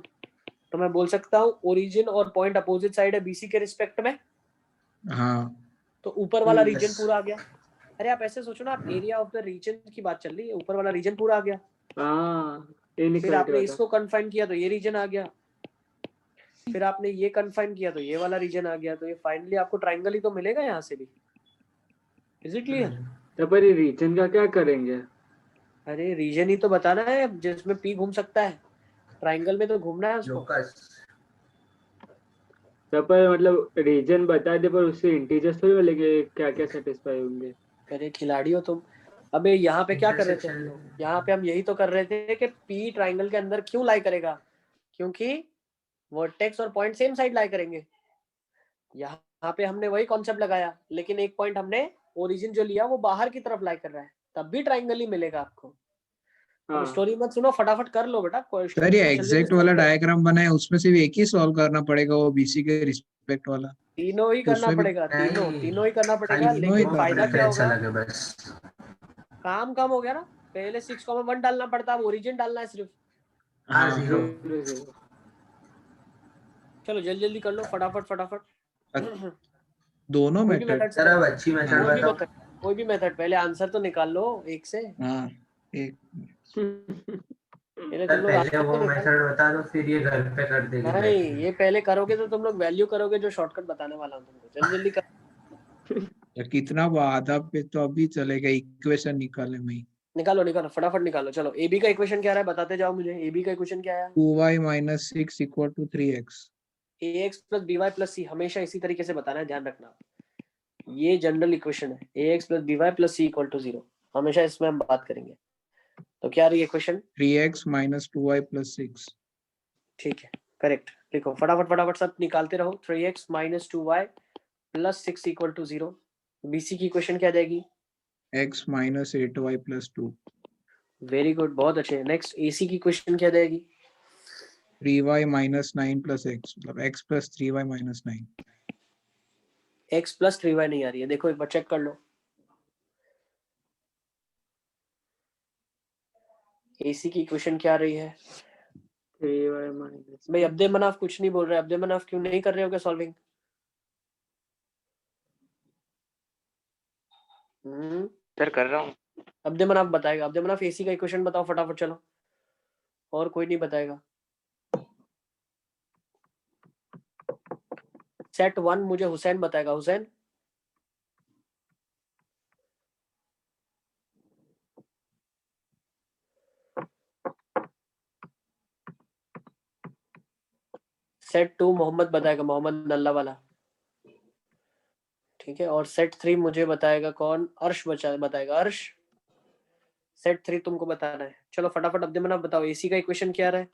तो मैं बोल सकता हूँ ओरिजिन और पॉइंट अपोजिट साइड है बीसी के रिस्पेक्ट में, हाँ तो ऊपर वाला Yes. रीजन पूरा आ गया। अरे आप ऐसे सोचो ना, आप एरिया ऑफ द रीजन की बात चल रही है, ऊपर वाला रीजन पूरा आ गया, फिर आपने इसको कन्फाइन किया तो ये रीजन आ गया, फिर आपने ये कन्फाइन किया तो ये वाला रीजन आ गया, तो ये फाइनली आपको ट्राइंगल ही तो मिलेगा यहाँ से भी। Is it clear? तो पर रीजन का क्या करेंगे? अरे रीजन ही तो बताना है जिसमें पी घूम सकता है, ट्राइंगल में तो घूमना है उसको। लोकस। सर पर मतलब रीजन बता दे, पर उससे इंटीजर्स थोड़ी बोलेंगे क्या क्या सेटिस्फाई होंगे। अरे खिलाड़ी हो तुम। अबे यहाँ पे क्या कर रहे थे हम Intersection- लोग, यहाँ पे हम यही तो कर रहे थे कि पी ट्राइंगल के अंदर क्यों लाई करेगा, क्योंकि वर्टेक्स और पॉइंट सेम साइड लाई करेंगे। यहाँ पे हमने वही कॉन्सेप्ट लगाया, लेकिन एक पॉइंट हमने ओरिजिन जो लिया वो बाहर की तरफ लाई कर रहा है, तब भी ट्राइंगल ही मिलेगा आपको। अब हाँ स्टोरी मत सुनो, फटाफट कर लो बेटा क्वेश्चन। सर ये एग्जैक्ट वाला डायग्राम बना है, उसमें सिर्फ एक ही सॉल्व करना पड़ेगा, वो बीसी के रिस्पेक्ट वाला। तीनों ही तो करना उसमें भी पड़ेगा, तीनों नहीं, तीनों ही करना खाली पड़ेगा, तीनों ही लेकिन करना फायदा क्या प्रेफरेंस होगा, अलग है बस। काम कम हो गया ना। पहले 6,1 डालना पड़ता, अब ओरिजिन डालना है सिर्फ। हाँ हाँ जीरो। हाँ। 0 0। चलो जल्दी जल्दी कर लो फटाफट फटाफट। दोनों कोई भी मेथड। मेथड सर अब अच्छी मेथड कोई भी बताओ। मेथड, कोई भी मेथड, पहले आंसर तो निकाल लो एक से। हाँ एक पहले सर तुम लोग पहले आंसर वो तो निकाल। मेथड बता दो, फिर ये घर पे कर देगी नहीं, बैठ के। ये पहले करोगे तो तुम लोग वैल्यू करोगे, जो शॉर्टकट बताने वाला हूँ तुमको। जल्दी जल्दी कर, या कितना आधा पे तो अभी चलेगा, इक्वेशन निकाले में निकालो निकालो फटाफट निकालो। चलो एबी का इक्वेशन क्या आ रहा है बताते जाओ मुझे। एबी का इक्वेशन क्या आया? 2y minus 6 equal to 3x। ax plus by plus C, हमेशा इसी तरीके से बताना है, ध्यान रखना। ये जनरल इक्वेशन है, ax plus by plus C equal to 0, हमेशा इसमें हम बात करेंगे। तो क्या रही है equation? 3x minus 2y plus 6। ठीक है, करेक्ट। लिखो फटाफट फटाफट, सब निकालते रहो। 3x minus 2y plus 6 equal to 0। BC की इक्वेशन क्या जाएगी? x minus 8y plus 2। Very good, बहुत अच्छे। नेक्स्ट एसी की इक्वेशन क्या जाएगी? 3y माइनस 9 प्लस x, मतलब x plus 3y minus 9। x plus 3y नहीं आ रही है, देखो एक बार चेक कर लो। एसी की इक्वेशन क्या आ रही है? 3y माइनस भाई अब्दे मनाफ कुछ नहीं बोल रहे, अब्दे मनाफ क्यों नहीं कर रहे हो क्या सॉल्विंग? सर कर रहा हूँ। अब्दे मनाफ बताएगा। अब्दे मनाफ एसी का इक्वेशन बताओ फटाफट, चलो। और कोई नहीं बताएगा। सेट 1 मुझे हुसैन बताएगा। हुसैन सेट 2 मोहम्मद बताएगा, मोहम्मद नल्ला वाला। ठीक है, और सेट 3 मुझे बताएगा कौन? अर्श बताएगा, अर्श। सेट 3 तुमको बताना है। चलो फटाफट अब्दे मनाफ बताओ, एसी का इक्वेशन क्या रहा है?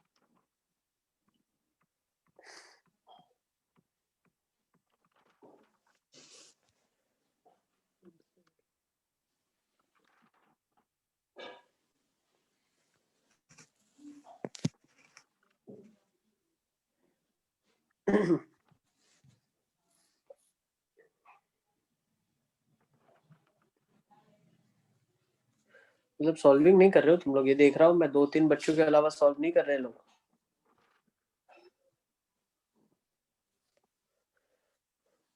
मतलब सॉल्विंग नहीं कर रहे हो तुम लोग, ये देख रहा हूँ मैं। 2-3 बच्चों के अलावा सॉल्व नहीं कर रहे हैं लोग।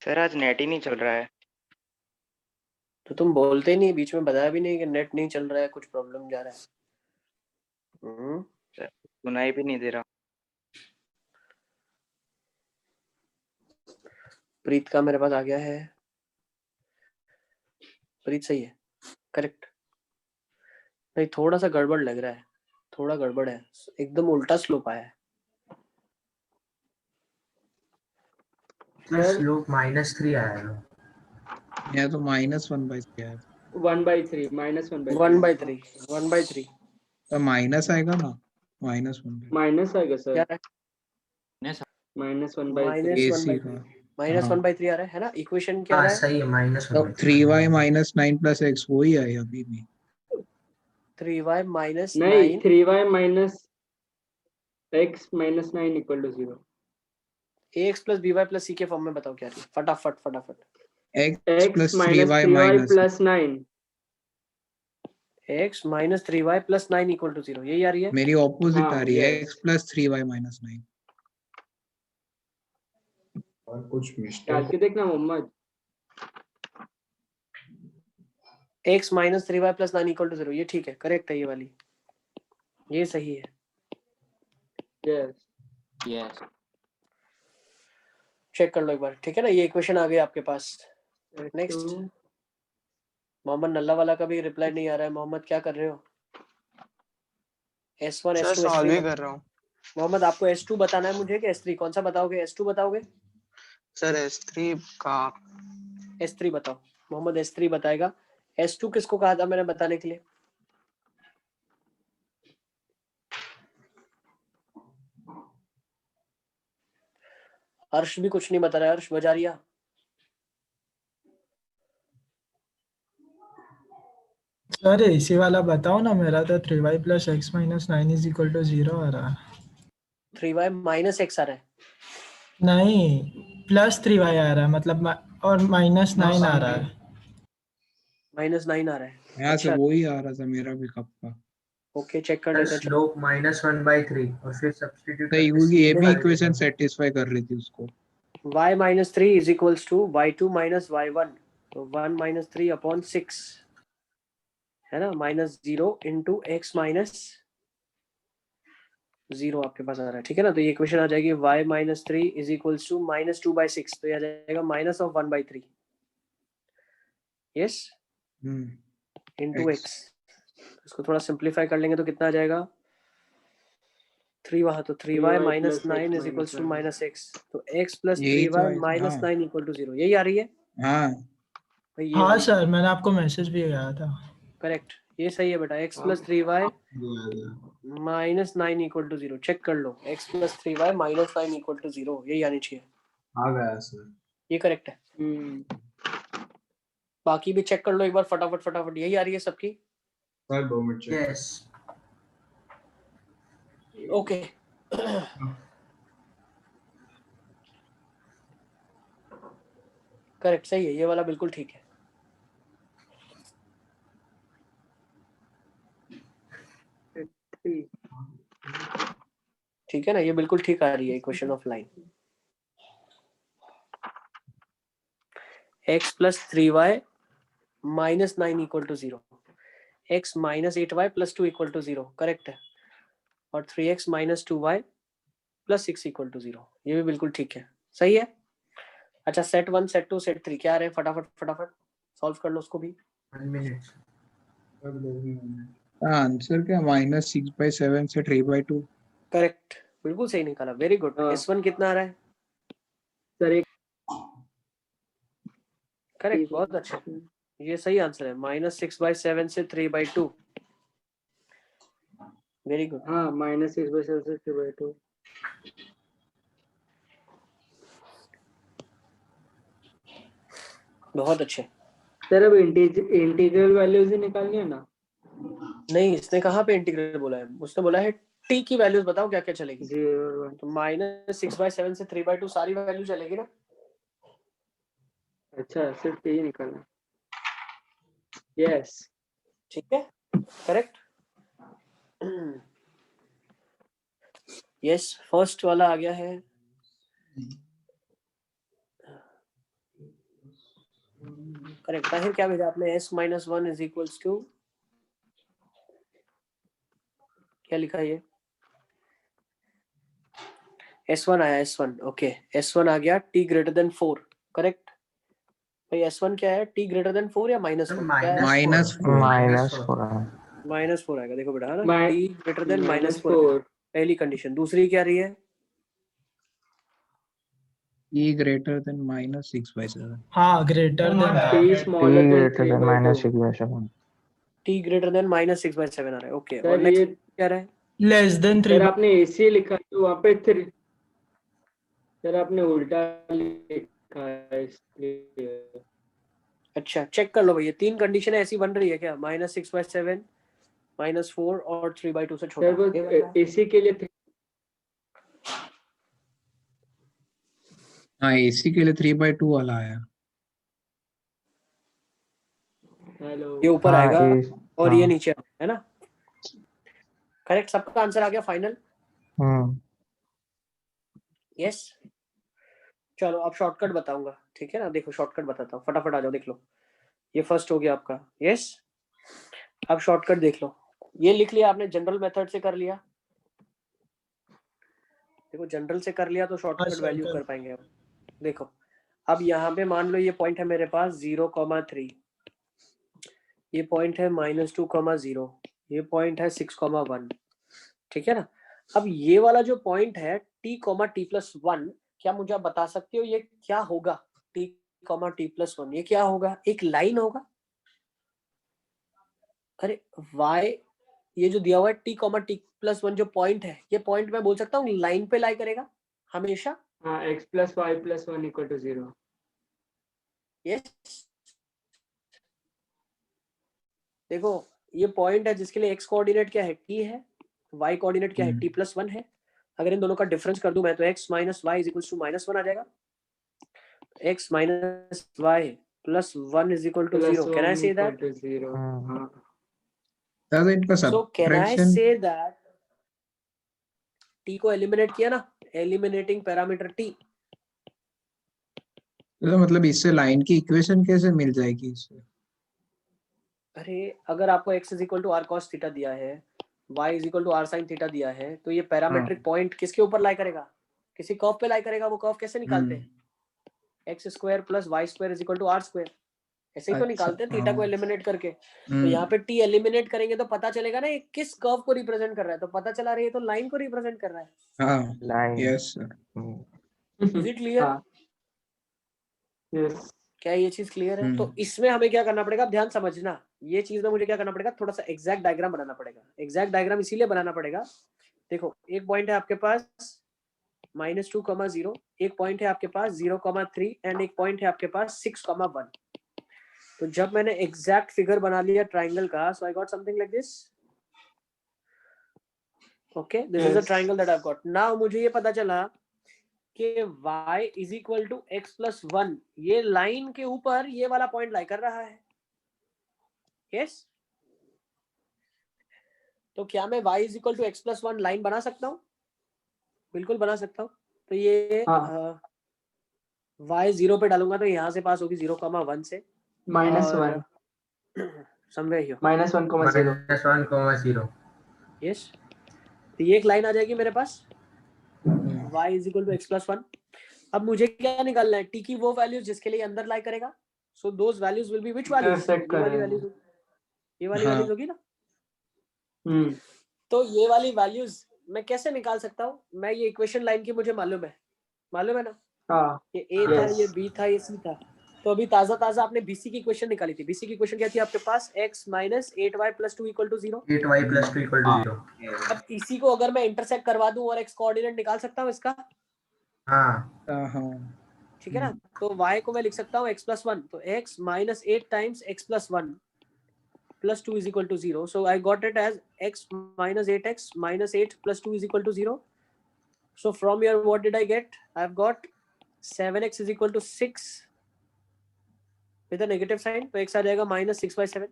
सर आज नेट ही नहीं चल रहा है। तो तुम बोलते ही नहीं, बीच में बताया भी नहीं कि नेट नहीं चल रहा है, कुछ प्रॉब्लम जा रहा है। सर सुनाई भी नहीं दे रहा। प्रीत का मेरे पास आ गया है। प्रीत सही है, करेक्ट। नहीं, थोड़ा सा गड़बड़ लग रहा है, थोड़ा गड़बड़ है, एकदम उल्टा स्लोप आया है। स्लोप -3 आया है। यहाँ तो -1/3 है। 1/3 -1/3 1/3 1/3 तो माइनस आएगा ना, -1/3 माइनस आएगा क्या सर। है? -1/3 AC का। माइनस हाँ 1/3 आ रहा है ना? इक्वेशन क्या हाँ रहा है? सही है, तो -1/3। 3y माइनस 9 प्लस x वही है अभी भी। 3y माइनस नहीं, 9 3y minus x minus 9 equal to 0। ax plus by plus c के फॉर्म में बताओ क्या रही है? फटाफट फटाफट। x x plus minus 3y 3y minus plus 9। x minus 3y plus 9 equal to 0, यही आ रही है? मेरी ऑपोजिट हाँ आ रही है, yes. x plus 3y minus 9। और कुछ डाल मिस्टेक के देखना Mohammed. x minus 3y plus 9 equal to 0, ये ठीक है, करेक्ट है ये वाली, ये सही है। यस। चेक कर लो एक बार, ठीक है ना? ये इक्वेशन आ गई आपके पास। नेक्स्ट, मोहम्मद नल्ला वाला का भी रिप्लाई नहीं आ रहा है। मोहम्मद क्या कर रहे हो? S1 सर S2 सॉल्व ही S3 कर रहा हूँ। मोहम्मद आपको S2 बताना है मुझे कि S3? कौन सा बताओगे? S2 बताओगे? सर S3 का S3 बताओ, मोहम्मद S3 बताएगा। S2 किसको कहा था मैंने बताने के लिए? हर्ष भी कुछ नहीं बता रहा है। हर्ष बजारिया, सर इसी वाला बताओ ना, मेरा तो 3y + x - 9 = 0 आ रहा है। 3y - x आ रहा है। नहीं, +3y आ रहा है, मतलब और -9 आ रहा है। -9 आ रहा है। यहाँ से अच्छा, वही आ रहा था मेरा भी कब का। ओके चेक कर सर लेते हैं। स्लोप -1/3 और फिर सब्स्टिट्यूट सही करके होगी, C ये भी निकाल इक्वेशन देंगे। सेटिस्फाई कर रही थी उसको। y - 3 = y2 - y1, तो 1 - 3 अपॉन 6 है ना, -0 × x - 0 आपके पास आ रहा है, ठीक है ना। तो ये इक्वेशन आ जाएगी y - 3 = -2/6, तो ये आ जाएगा -1/3, यस, इंटू X। x। इसको थोड़ा सिंप्लीफाई कर लेंगे तो कितना आ जाएगा, 3 वहां, तो 3y - 9 = -x, तो x + यही तो 3y है, - हाँ 9 = 0, यही आ रही है हाँ। भाई, ये हाँ वाली सर, मैंने आपको मैसेज भी किया था। करेक्ट, ये सही है बेटा। x + 3y - 9 = 0, चेक कर लो, x + 3y - 9 = 0, यही आनी चाहिए, आ गया सर। ये करेक्ट है। बाकी भी चेक कर लो एक बार फटाफट फटाफट, यही आ रही है सबकी। Sir 2 minute check. Yes. Okay correct, सही है, ये वाला बिल्कुल ठीक है। ठीक है ना, ये बिल्कुल ठीक आ रही है equation of line. x + 3y - 9 = 0, x - 8y + 2 = 0, correct है, और 3x - 2y + 6 = 0, ये भी बिल्कुल ठीक है, सही है। अच्छा, सेट 1 सेट 2 सेट 3 क्या आ रहे हैं, फटाफट फटाफट सॉल्व कर लो उसको भी। 1 मिनट। Sir 2 minute. आंसर क्या, -6/7 से 3/2। करेक्ट, बिल्कुल सही निकाला, वेरी गुड। हाँ। S1 कितना आ रहा है? सर एक करेक्ट, बहुत अच्छा, ये सही आंसर है, -6/7 से 3/2, वेरी गुड। हाँ, -6/7 से 3/2। बहुत अच्छे। सर अब इंटीग्रल वैल्यूज ही निकालनी है ना? नहीं, इसने कहाँ पे इंटीग्रल बोला है, उसने बोला है t की वैल्यूज बताओ क्या क्या चलेगी, 0 और 1। तो -6/7 से 3/2 सारी वैल्यू चलेगी ना। अच्छा, सिर्फ t ही निकालना। यस। ठीक है, करेक्ट। यस, फर्स्ट वाला आ गया है। करेक्ट, ताहिर क्या भेजा आपने, s - 1 = क्या लिखा है ये, S1 आया, S1 ओके, S1 आ गया t > 4, करेक्ट भाई। S1 क्या है, t > 4 या -4, क्या है? -4 आएगा, देखो बेटा, है ना, t > -4 पहली कंडीशन। दूसरी क्या रही है, E greater than -6/7। हाँ, ग्रेटर देन था। t smaller than 3/2। t > -6/7 आ रहा है, ओके। और सर नेक्स्ट ये क्या रहा है, <3 सर आपने AC लिखा तो वहाँ पे 3, सर आपने उल्टा लिखा है इसलिए। अच्छा चेक कर लो भैया, तीन कंडीशन ऐसी बन रही है क्या, -6/7, -4 और 3/2 से छोटा, सर वो ये बन रहा है? AC के लिए 3। हाँ, AC के लिए 3/2 वाला आया। हेलो। ये ऊपर आएगा और ये नीचे है ना। करेक्ट, सबका आंसर आ गया फाइनल। यस, चलो अब शॉर्टकट बताऊंगा, ठीक है ना। देखो शॉर्टकट बताता हूँ, फटाफट आ जाओ, देख लो। ये फर्स्ट हो गया आपका, यस। अब शॉर्टकट देख लो, ये लिख लिया आपने, जनरल मेथड से कर लिया। देखो जनरल से कर लिया तो शॉर्टकट वैल्यू कर पाएंगे हम। देखो अब यहाँ पे मान लो ये पॉइंट है मेरे पास 0,3, ये पॉइंट है -2,0, ये पॉइंट है 6,1, ठीक है ना। अब ये वाला जो पॉइंट है t, t + 1, क्या मुझे आप बता सकते हो ये क्या होगा? t, t+1 ये क्या होगा? एक लाइन होगा? अरे y ये जो दिया हुआ है t+1 जो पॉइंट है, ये पॉइंट मैं बोल सकता हूँ लाइन पे लाई करेगा हमेशा। हाँ, x+y+1 = 0। यस, देखो ये पॉइंट है जिसके लिए x कोऑर्डिनेट क्या है, t है, y कोऑर्डिनेट क्या है, t+1 है। अगर इन दोनों का डिफरेंस कर दूं मैं तो x - y = -1 आ जाएगा। x - y +1 = 0। Can I say that? = 0। हाँ, दादा इनका so can I subtraction say that t को एलिमिनेट किया ना, एलिमिनेटिंग पैरामीटर t। तो मतलब इससे लाइन की इक्वेशन कैसे मिल जाएगी इससे? अरे अगर आपको x = r cos थीटा दिया है, y = r sin थीटा दिया है, तो ये पैरामेट्रिक पॉइंट किसके ऊपर लाई करेगा? किसी कर्व पे लाई करेगा। वो कर्व कैसे निकालते हैं? x² + y² = r²। ऐसे ही तो निकालते हैं थीटा को एलिमिनेट करके। तो यहाँ पे t एलिमिनेट करेंगे तो पता चलेगा ना ये किस कर्व को रिप्रेजेंट कर रहा है। तो पता चला रही है तो लाइन को रिप्रेजेंट कर रहा है। हाँ, line. Yes sir. Is it clear? हाँ, यस। क्या ये चीज क्लियर है? तो इसमें हमें क्या करना पड़ेगा, ध्यान समझना। ये चीज में मुझे क्या करना पड़ेगा, थोड़ा सा एग्जैक्ट डायग्राम बनाना पड़ेगा। एग्जैक्ट डायग्राम इसीलिए बनाना पड़ेगा, देखो एक पॉइंट है आपके पास -2, 0, एक पॉइंट है आपके पास 0,3 एंड एक पॉइंट है आपके पास 6,1। तो जब मैंने एग्जैक्ट फिगर बना लिया ट्राइंगल का, so I got something like this. Okay, this is the triangle that I got. Now मुझे ये पता चला कि y = x+1 ये लाइन के ऊपर ये वाला पॉइंट लाई कर रहा है। यस, तो क्या मैं y = x+1 लाइन बना सकता हूँ? बिल्कुल बना सकता हूँ। तो ये y 0 पे डालूंगा तो यहाँ से पास होगी 0,1 से -1 समवेयर हियर -1,0। यस, तो ये एक लाइन आ जाएगी मेरे पास y = x+1। अब मुझे क्या निकालना है, t की वो वैल्यूज जिसके लिए अंदर लाई करेगा। So those values will be which values? ये वाली वैल्यूज, ये वाली वैल्यूज होगी ना। तो ये वाली वैल्यूज मैं कैसे निकाल सकता हूँ? मैं ये इक्वेशन लाइन की मुझे मालूम है ना। ये a था, ये b था, ये c था। तो अभी ताजा आपने bc की इक्वेशन निकाली थी। bc की इक्वेशन क्या थी आपके पास? x - 8y + 2 = 0। 8y + 2 = 0। अब इसी को अगर मैं इंटरसेक्ट करवा दूं और x कोऑर्डिनेट निकाल सकता हूँ इसका। हाँ, ठीक है ना। तो y को मैं लिख सकता हूँ x+1, तो x - 8 × x+1 + 2 = 0. So I got it as x - 8x - 8 + 2 = 0. So from here what did I get? I've got 7x = 6 with a negative sign. तो x आ जाएगा -6/7।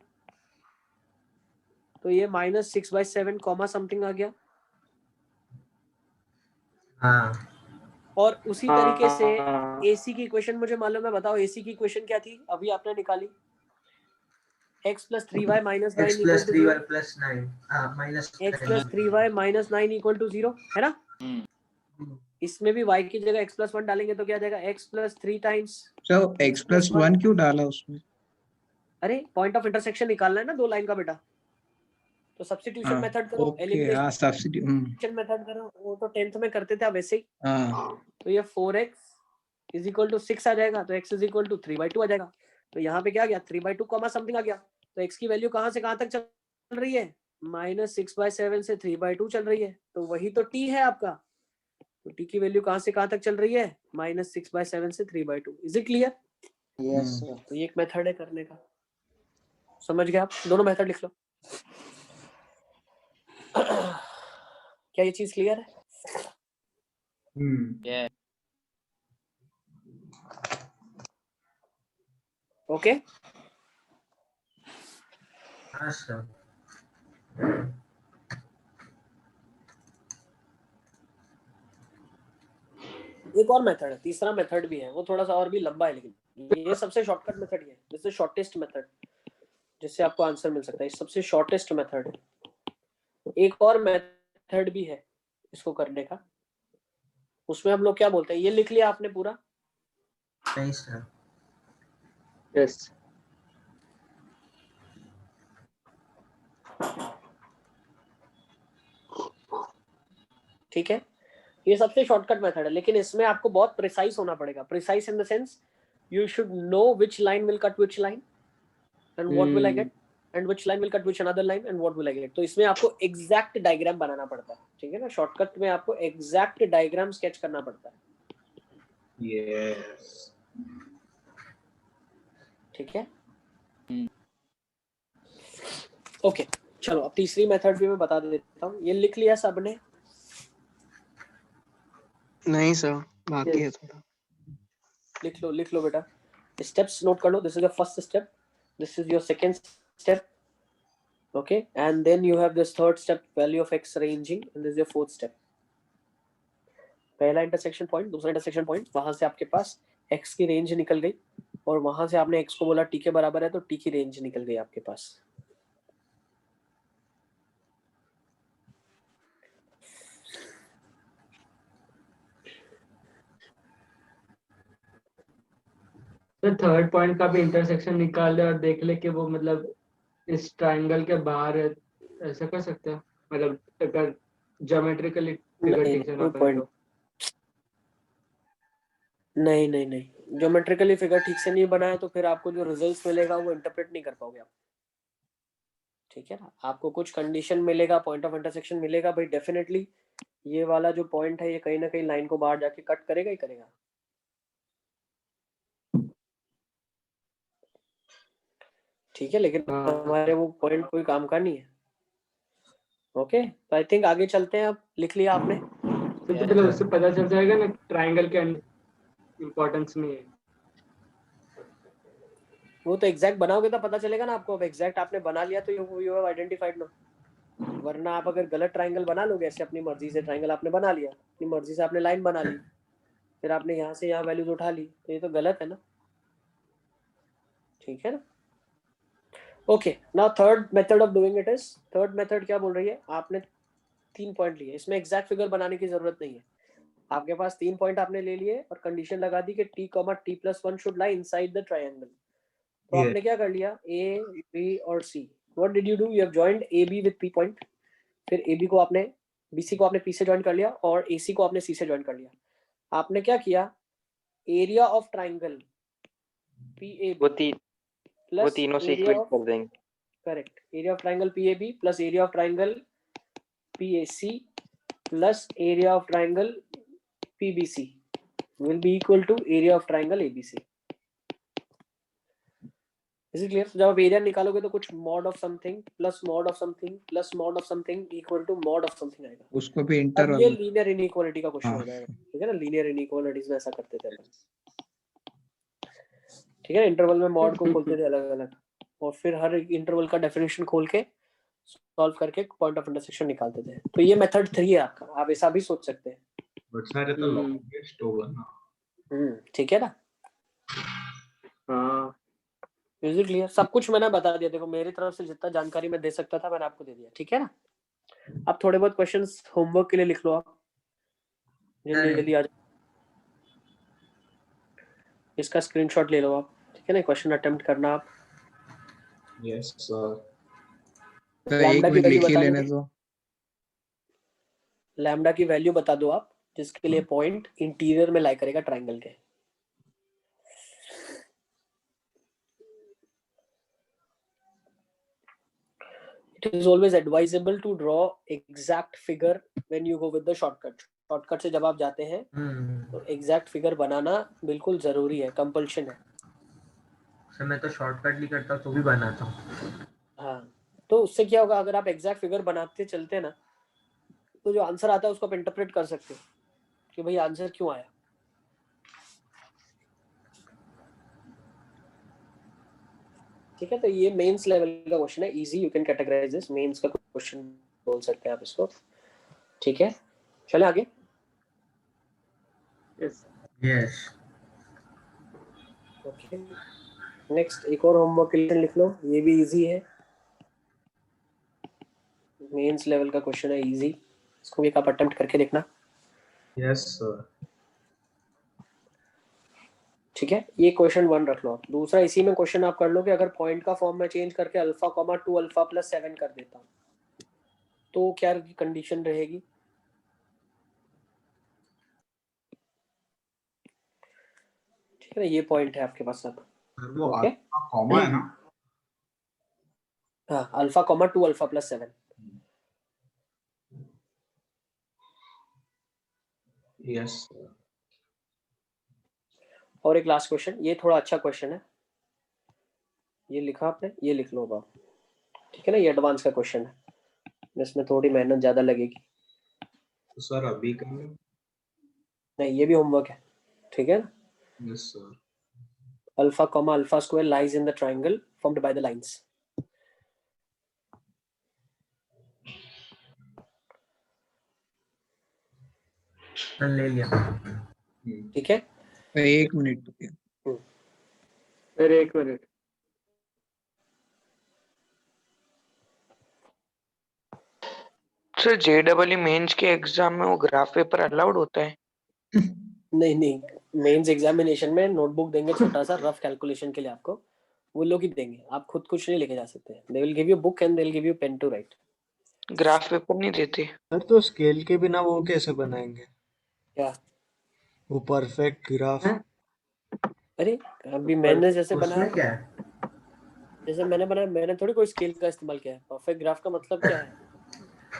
तो ये -6/7 कॉमा समथिंग आ गया। हाँ, और उसी तरीके से AC की इक्वेशन मुझे मालूम है। बताओ AC की इक्वेशन क्या थी अभी आपने निकाली? x + 3y - 9 x + 3y + 9 x + 3y - 9 = 0 है ना। इसमें भी y की जगह x+1 डालेंगे तो क्या जाएगा? x + 3 टाइम्स x+1 क्यों डाला उसमें? अरे पॉइंट ऑफ इंटरसेक्शन निकालना है ना दो लाइन का बेटा। तो सब्स्टिट्यूशन मेथड करो, एलिमिनेशन सब्स्टिट्यूट मेथड करो। वो तो 10th में करते थे, अब वैसे ही। हाँ, तो ये 4x = 6 आ जाएगा, तो x = 3/2 आ जाएगा। तो यहाँ पे क्या गया? 3/2 कॉमा समथिंग आ गया। तो x की वैल्यू कहाँ से कहाँ तक चल रही है? -6/7 से 3/2 चल रही है। तो वही तो t है आपका। तो t की वैल्यू कहाँ से कहाँ तक चल रही है? -6/7 से 3/2। Is it clear? Yes sir. तो ये एक मेथड है करने का। समझ गए आप? दोनों मेथड लिख लो। क्या ये चीज क्लियर है? ओके, हाँ सर। एक और मेथड है, तीसरा मेथड भी है। वो थोड़ा सा और भी लंबा है, लेकिन ये सबसे शॉर्टकट मेथड है। दिस इज शॉर्टेस्ट मेथड जिससे आपको आंसर मिल सकता है। ये सबसे शॉर्टेस्ट मेथड है। एक और मेथड भी है इसको करने का। उसमें हम लोग क्या बोलते हैं, ये लिख लिया आपने पूरा? नहीं सर। यस। ठीक है। ये सबसे शॉर्टकट मेथड है, लेकिन इसमें आपको बहुत प्रिसाइज होना पड़ेगा. Precise in the sense you should know which line will cut which line and what will I get, and which line will cut which another line and what will I get. तो इसमें आपको exact diagram बनाना पड़ता है, ठीक है ना. Shortcut में आपको एग्जैक्ट डायग्राम स्केच करना पड़ता है. Yes. ठीक है. ओके चलो, अब तीसरी मेथड भी मैं बता देता हूँ. ये लिख लिया सबने? नहीं सर, बाकी है थोड़ा. लिख लो बेटा. स्टेप्स नोट कर लो. This is the first step, this is your second step, okay, and then you have this third step, value of x ranging, and this is your fourth step. पहला intersection point, दूसरा intersection point, वहां से आपके पास x की range निकल गई, और वहां से आपने x को बोला t के बराबर है, तो t की रेंज निकल गई आपके पास. तो थर्ड पॉइंट का भी इंटरसेक्शन निकाल ले और देख ले कि वो मतलब इस ट्रायंगल के बाहर है, ऐसा कर सकते हैं. मतलब अगर ज्योमेट्रिकली फिगर ठीक से ना बने तो. नहीं, ज्योमेट्रिकली फिगर ठीक से नहीं बनाया तो फिर आपको जो रिजल्ट्स मिलेगा वो इंटरप्रेट नहीं कर पाओगे आप. ठीक है ना. आपको कुछ कंडीशन मिलेगा, पॉइंट ऑफ इंटरसेक्शन मिलेगा, भाई डेफिनेटली ये वाला जो पॉइंट है ये कहीं ना कहीं लाइन को बाहर जाके कट करेगा ही करेगा. ठीक है, लेकिन हमारे वो पॉइंट कोई काम का नहीं है. ओके, तो आई थिंक आगे चलते हैं. अब लिख लिया आपने? तो मतलब उससे पता चल जाएगा ना ट्रायंगल के इम्पोर्टेंस नहीं है. वो तो एग्जैक्ट बनाओगे तो पता चलेगा ना आपको. अब एग्जैक्ट आपने बना लिया तो यू हैव आइडेंटिफाइड ना. वरना आप अगर गलत ट्रायंगल बना लोगे, ऐसे अपनी मर्जी से ट्रायंगल आपने बना लिया, अपनी मर्जी से आपने लाइन बना ली, फिर आपने यहाँ से यहाँ वैल्यूज उठा ली, तो ये तो गलत है ना. ठीक है ना. Okay, now third method of doing it is, third method क्या बोल रही है, आपने 3 पॉइंट लिए, इसमें एग्जैक्ट फिगर बनाने की जरूरत नहीं है. आपके पास 3 पॉइंट आपने ले लिए और कंडीशन लगा दी कि t, t+1 should lie inside the triangle. तो आपने क्या कर लिया, a, b और c. What did you do, you have joined ab with p point. फिर ab को आपने, bc को आपने p से ज्वाइन कर लिया, और ac को आपने c से ज्वाइन कर लिया. आपने क्या किया, एरिया ऑफ ट्रायंगल PAB वो तीनों से इक्वेट कर देंगे. Correct. Area of triangle PAB plus area of triangle PAC plus area of triangle PBC will be equal to area of triangle ABC. Is it clear? जब आप area निकालोगे तो कुछ mod of something plus mod of something plus mod of something equal to mod of something आएगा. उसको भी अब inter ये लीनियर इनइक्वालिटी का क्वेश्चन हाँ. हो जाएगा. ठीक है ना. लीनियर इनइक्वालिटीज में ऐसा करते थे अपन. ठीक है, इंटरवल में मॉड को खोलते थे अलग अलग, और फिर हर इंटरवल का डेफिनेशन खोल के सॉल्व करके पॉइंट ऑफ इंटरसेक्शन निकालते थे. तो ये मेथड 3 है आपका. आप ऐसा भी सोच सकते हैं. बट सारे तो लॉन्गेस्ट होगा ना. ठीक है ना. हाँ, इज इट क्लियर? सब कुछ मैंने बता दिया. देखो, मेरी तरफ से जितना जानकारी मैं दे सकता था मैंने आपको दे दिया. ठीक है ना. अब थोड़े बहुत क्वेश्चंस होमवर्क के लिए लिख लो आप, जल्दी जल्दी आ जाओ. इसका स्क्रीनशॉट ले लो आप. ठीक है ना. क्वेश्चन अटेम्प्ट करना आप. Yes sir. तो एक मिनट लिख ही लेने दो. लैम्डा की वैल्यू बता दो आप, जिसके लिए पॉइंट इंटीरियर में लाई करेगा ट्रायंगल के. It is always advisable to draw exact figure when you go with the shortcut. Shortcut से जब आप जाते हैं तो एग्जैक्ट फिगर बनाना बिल्कुल जरूरी है, कंपल्शन है. सर मैं तो शॉर्टकट नहीं करता तो भी बनाता हूँ. हाँ, तो उससे क्या होगा, अगर आप एग्जैक्ट फिगर बनाते चलते ना, तो जो आंसर आता है उसको आप इंटरप्रेट कर सकते हो कि भाई आंसर क्यों आया. ठीक है. तो ये मेंस लेवल का क्वेश्चन है, easy. You can categorise this mains का क्वेश्चन बोल सकते हैं आप इसको. ठीक है, चलें आगे. यस. ओके, नेक्स्ट एक और होमवर्क क्वेश्चन लिख लो. ये भी इजी है, मेंस लेवल का क्वेश्चन है, इजी. इसको भी एक आप अटेम्प्ट करके देखना. Yes sir. ठीक है, ये क्वेश्चन 1 रख लो आप. दूसरा इसी में क्वेश्चन आप कर लो कि अगर पॉइंट का फॉर्म में चेंज करके अल्फा कॉमा 2 अल्फा प्लस 7 कर देता हूँ तो क्या कंडीशन रहेगी. ठीक है ना, ये पॉइंट है आपके पास अब। वो ओके अल्फा कॉमा है ना? हाँ, alpha comma 2 alpha plus 7। Yes. और एक लास्ट क्वेश्चन, ये थोड़ा अच्छा क्वेश्चन है, ये लिखा आपने, ये लिख लो अब आप, ठीक है ना, ये एडवांस का क्वेश्चन है, इसमें थोड़ी मेहनत ज्यादा लगेगी। तो सर अभी कर लो। नहीं, ये भी होमवर्क है, ठीक है ना। Yes sir. Alpha comma alpha square lies in the triangle formed by the lines. ले लिया। ठीक है, 1 मिनट फिर 1 मिनट। सर JEE मेंस के एग्जाम में वो ग्राफ पेपर अलाउड होता है? नहीं नहीं, मेंस एग्जामिनेशन में नोटबुक देंगे छोटा सा रफ कैलकुलेशन के लिए आपको, वो लोग ही देंगे, आप खुद कुछ नहीं लेके जा सकते। They will give you book and they will give you pen to write. Graph paper नहीं देते? सर तो स्केल के बिना वो कैसे बनाएंगे, क्या? वो परफेक्ट ग्राफ? अरे अभी मैंने जैसे बनाया, उसमें क्या है? जैसे मैंने बनाया, मैंने थोड़ी कोई स्केल का इस्तेमाल किया है। परफेक्ट ग्राफ का मतलब क्या है?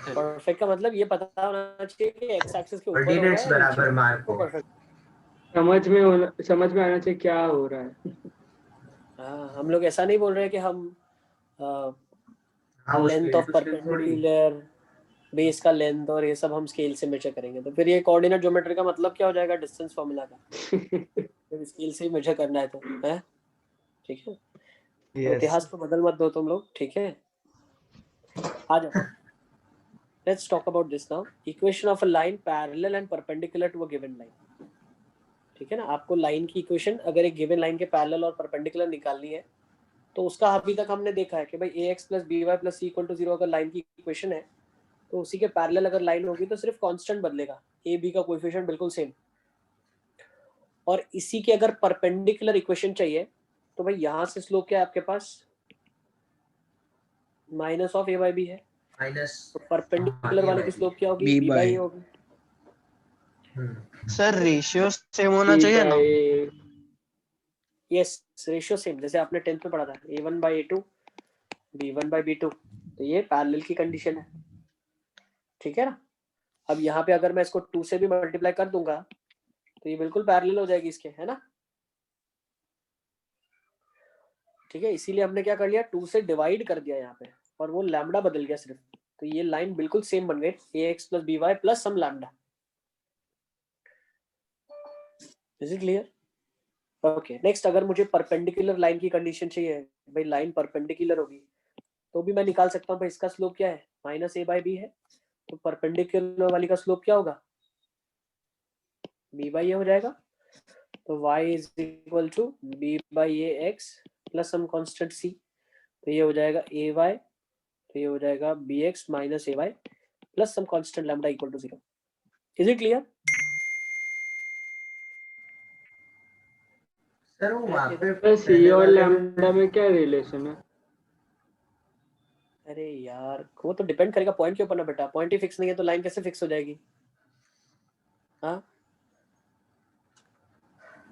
परफेक्ट का मतलब ये पता होना चाहिए कि एक्स एक्सिस के ऊपर हो रहा ऑर्डिनेट्स है या नीचे, बराबर मार्क तो हो। परफेक्ट। समझ में आना चाहिए क्या हो रहा है। हाँ, हम लोग ऐसा नहीं बोल रहे कि हम हाँ, लेंथ ऑफ परपेंडिकुलर, बेस का लेंथ और ये सब हम स्केल से मेजर करेंगे, तो फिर ये कोऑर्डिनेट ज्योमेट्री का मतलब क्या हो जाएगा डिस्टेंस फार्मूला का, जब स्केल से ही मेजर करना है तो है, ठीक है। तो इतिहास तो बदल मत दो तुम लोग, ठीक है। आ जाओ, let's talk about this now. Equation of a line parallel and perpendicular to a given line, ठीक है ना। आपको लाइन की इक्वेशन अगर एक गिवन लाइन के पैरेलल और परपेंडिकुलर निकालनी है, तो उसका अभी तक हमने देखा है कि भाई ax plus b y plus C equal to 0 अगर लाइन की इक्वेशन है, तो उसी के पैरेलल अगर लाइन होगी तो सिर्फ कांस्टेंट बदलेगा, ए बी का कोएफिशिएंट बिल्कुल सेम। और इसी के अगर परपेंडिकुलर इक्वेशन चाहिए, तो भाई यहाँ से स्लोप क्या है आपके पास, minus of A by B है, माइनस तो परपेंडिकुलर वाले की स्लोप क्या होगी, बी बाई ए होगी। सर रेशियो सेम होना चाहिए ना? यस, रेशियो सेम, जैसे आपने 10th में पढ़ा था a1 by a2 b1 by b2, तो ये पैरेलल की कंडीशन है, ठीक है ना। अब यहाँ पे अगर मैं इसको 2 से भी मल्टीप्लाई कर दूंगा तो ये बिल्कुल पैरेलल हो जाएगी इसके, है ना, ठीक है। इसीलिए हमने क्या कर लिया, 2 से डिवाइड कर दिया यहाँ पे, और वो लैम्डा बदल गया सिर्फ, तो ये लाइन बिल्कुल सेम बन गई, ax plus b y plus some lambda. Is it clear? Okay, next, अगर मुझे परपेंडिकुलर लाइन की कंडीशन चाहिए, भाई लाइन परपेंडिकुलर होगी, तो भी मैं निकाल सकता हूँ भाई इसका स्लोप क्या है, माइनस ए बाई बी है, तो परपेंडिकुलर वाली का स्लोप क्या होगा, बी बाई ए हो जाएगा। तो y is equal to b by a x plus some constant c, तो ये हो जाएगा ए वाई, तो ये हो जाएगा b x minus A Y plus some constant lambda equal to 0। Is it clear? Sir वो वहाँ पे सी और लैम्डा में क्या रिलेशन है? अरे यार, वो तो डिपेंड करेगा पॉइंट के ऊपर ना बेटा, पॉइंट ही फिक्स नहीं है तो लाइन कैसे फिक्स हो जाएगी? हाँ,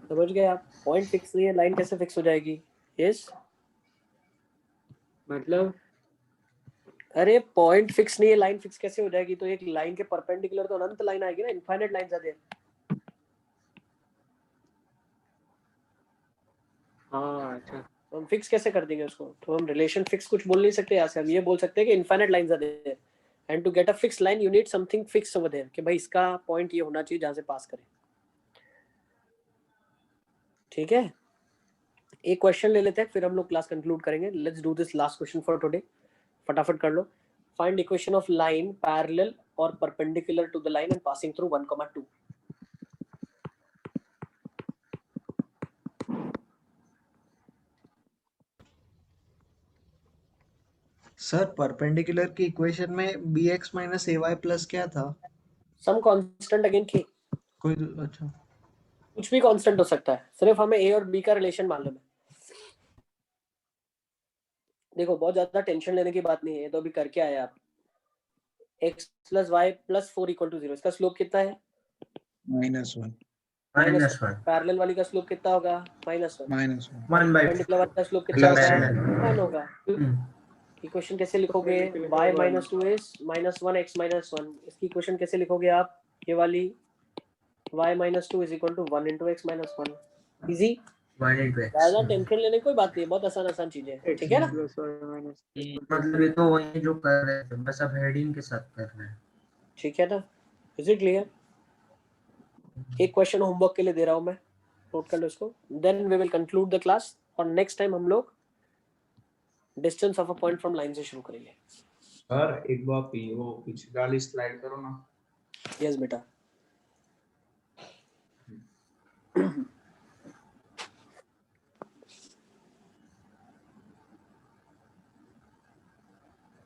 समझ गए आप, पॉइंट फिक्स नहीं है लाइन कैसे फिक्स हो जाएगी? यस, मतलब अरे पॉइंट फिक्स नहीं है लाइन फिक्स कैसे हो जाएगी? तो एक लाइन के परपेंडिकुलर तो अनंत लाइन आएगी ना, इनफाइनाइट लाइंस आते हैं। हाँ अच्छा, तो हम फिक्स कैसे कर देंगे उसको? तो हम रिलेशन फिक्स कुछ बोल नहीं सकते यहाँ से, हम ये बोल सकते हैं कि infinite lines are there and to get a fix line you need something fix over there, कि भाई इसका पॉइंट ये होना चाहिए जहां से पास करे, ठीक है। एक क्वेश्चन ले लेते हैं फिर हम लोग क्लास कंक्लूड करेंगे। Let's do this last question for today, फटाफट कर लो। Find equation of line parallel और perpendicular to the line and passing through 1,2। Sir perpendicular की इक्वेशन में bx माइनस ए वाई प्लस क्या था? सम कांस्टेंट अगेन k, कोई अच्छा, कुछ भी कांस्टेंट हो सकता है, सिर्फ हमें a और b का रिलेशन मालूम है। देखो बहुत ज्यादा टेंशन लेने की बात नहीं है, ये तो अभी करके आए आप। x plus y plus 4 equal to 0, इसका स्लोप कितना है? -1। -1 पैरेलल वाली का स्लोप कितना होगा? -1 -1 1 by परपेंडिकुलर वाली का स्लोप कितना Plus होगा? 1 1 होगा। इक्वेशन कैसे लिखोगे? y minus 2 is -1 x minus 1। इसकी इक्वेशन कैसे लिखोगे आप? ये वाली y minus 2 is equal to 1 into x minus 1। Easy, 1 into x। ज्यादा टेंशन लेने की कोई बात नहीं है, बहुत आसान चीजें हैं, ठीक है ना? मतलब ये तो वही जो कर रहे थे, बस अब हेडिंग के साथ कर रहे हैं। ठीक है ना? Is it clear? एक क्वेश्चन होमवर्क के लिए दे रहा हूं मैं, नोट कर लो इसको। Then we will conclude the class और नेक्स्ट टाइम हम लोग distance of a point from line से शुरू करेंगे। सर एक बार वो पीछे वाली स्लाइड करो ना। यस बेटा।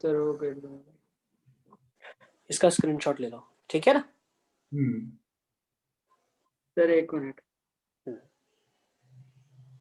सर हो गया। इसका स्क्रीनशॉट ले लो, ठीक है ना? Sir 1 minute.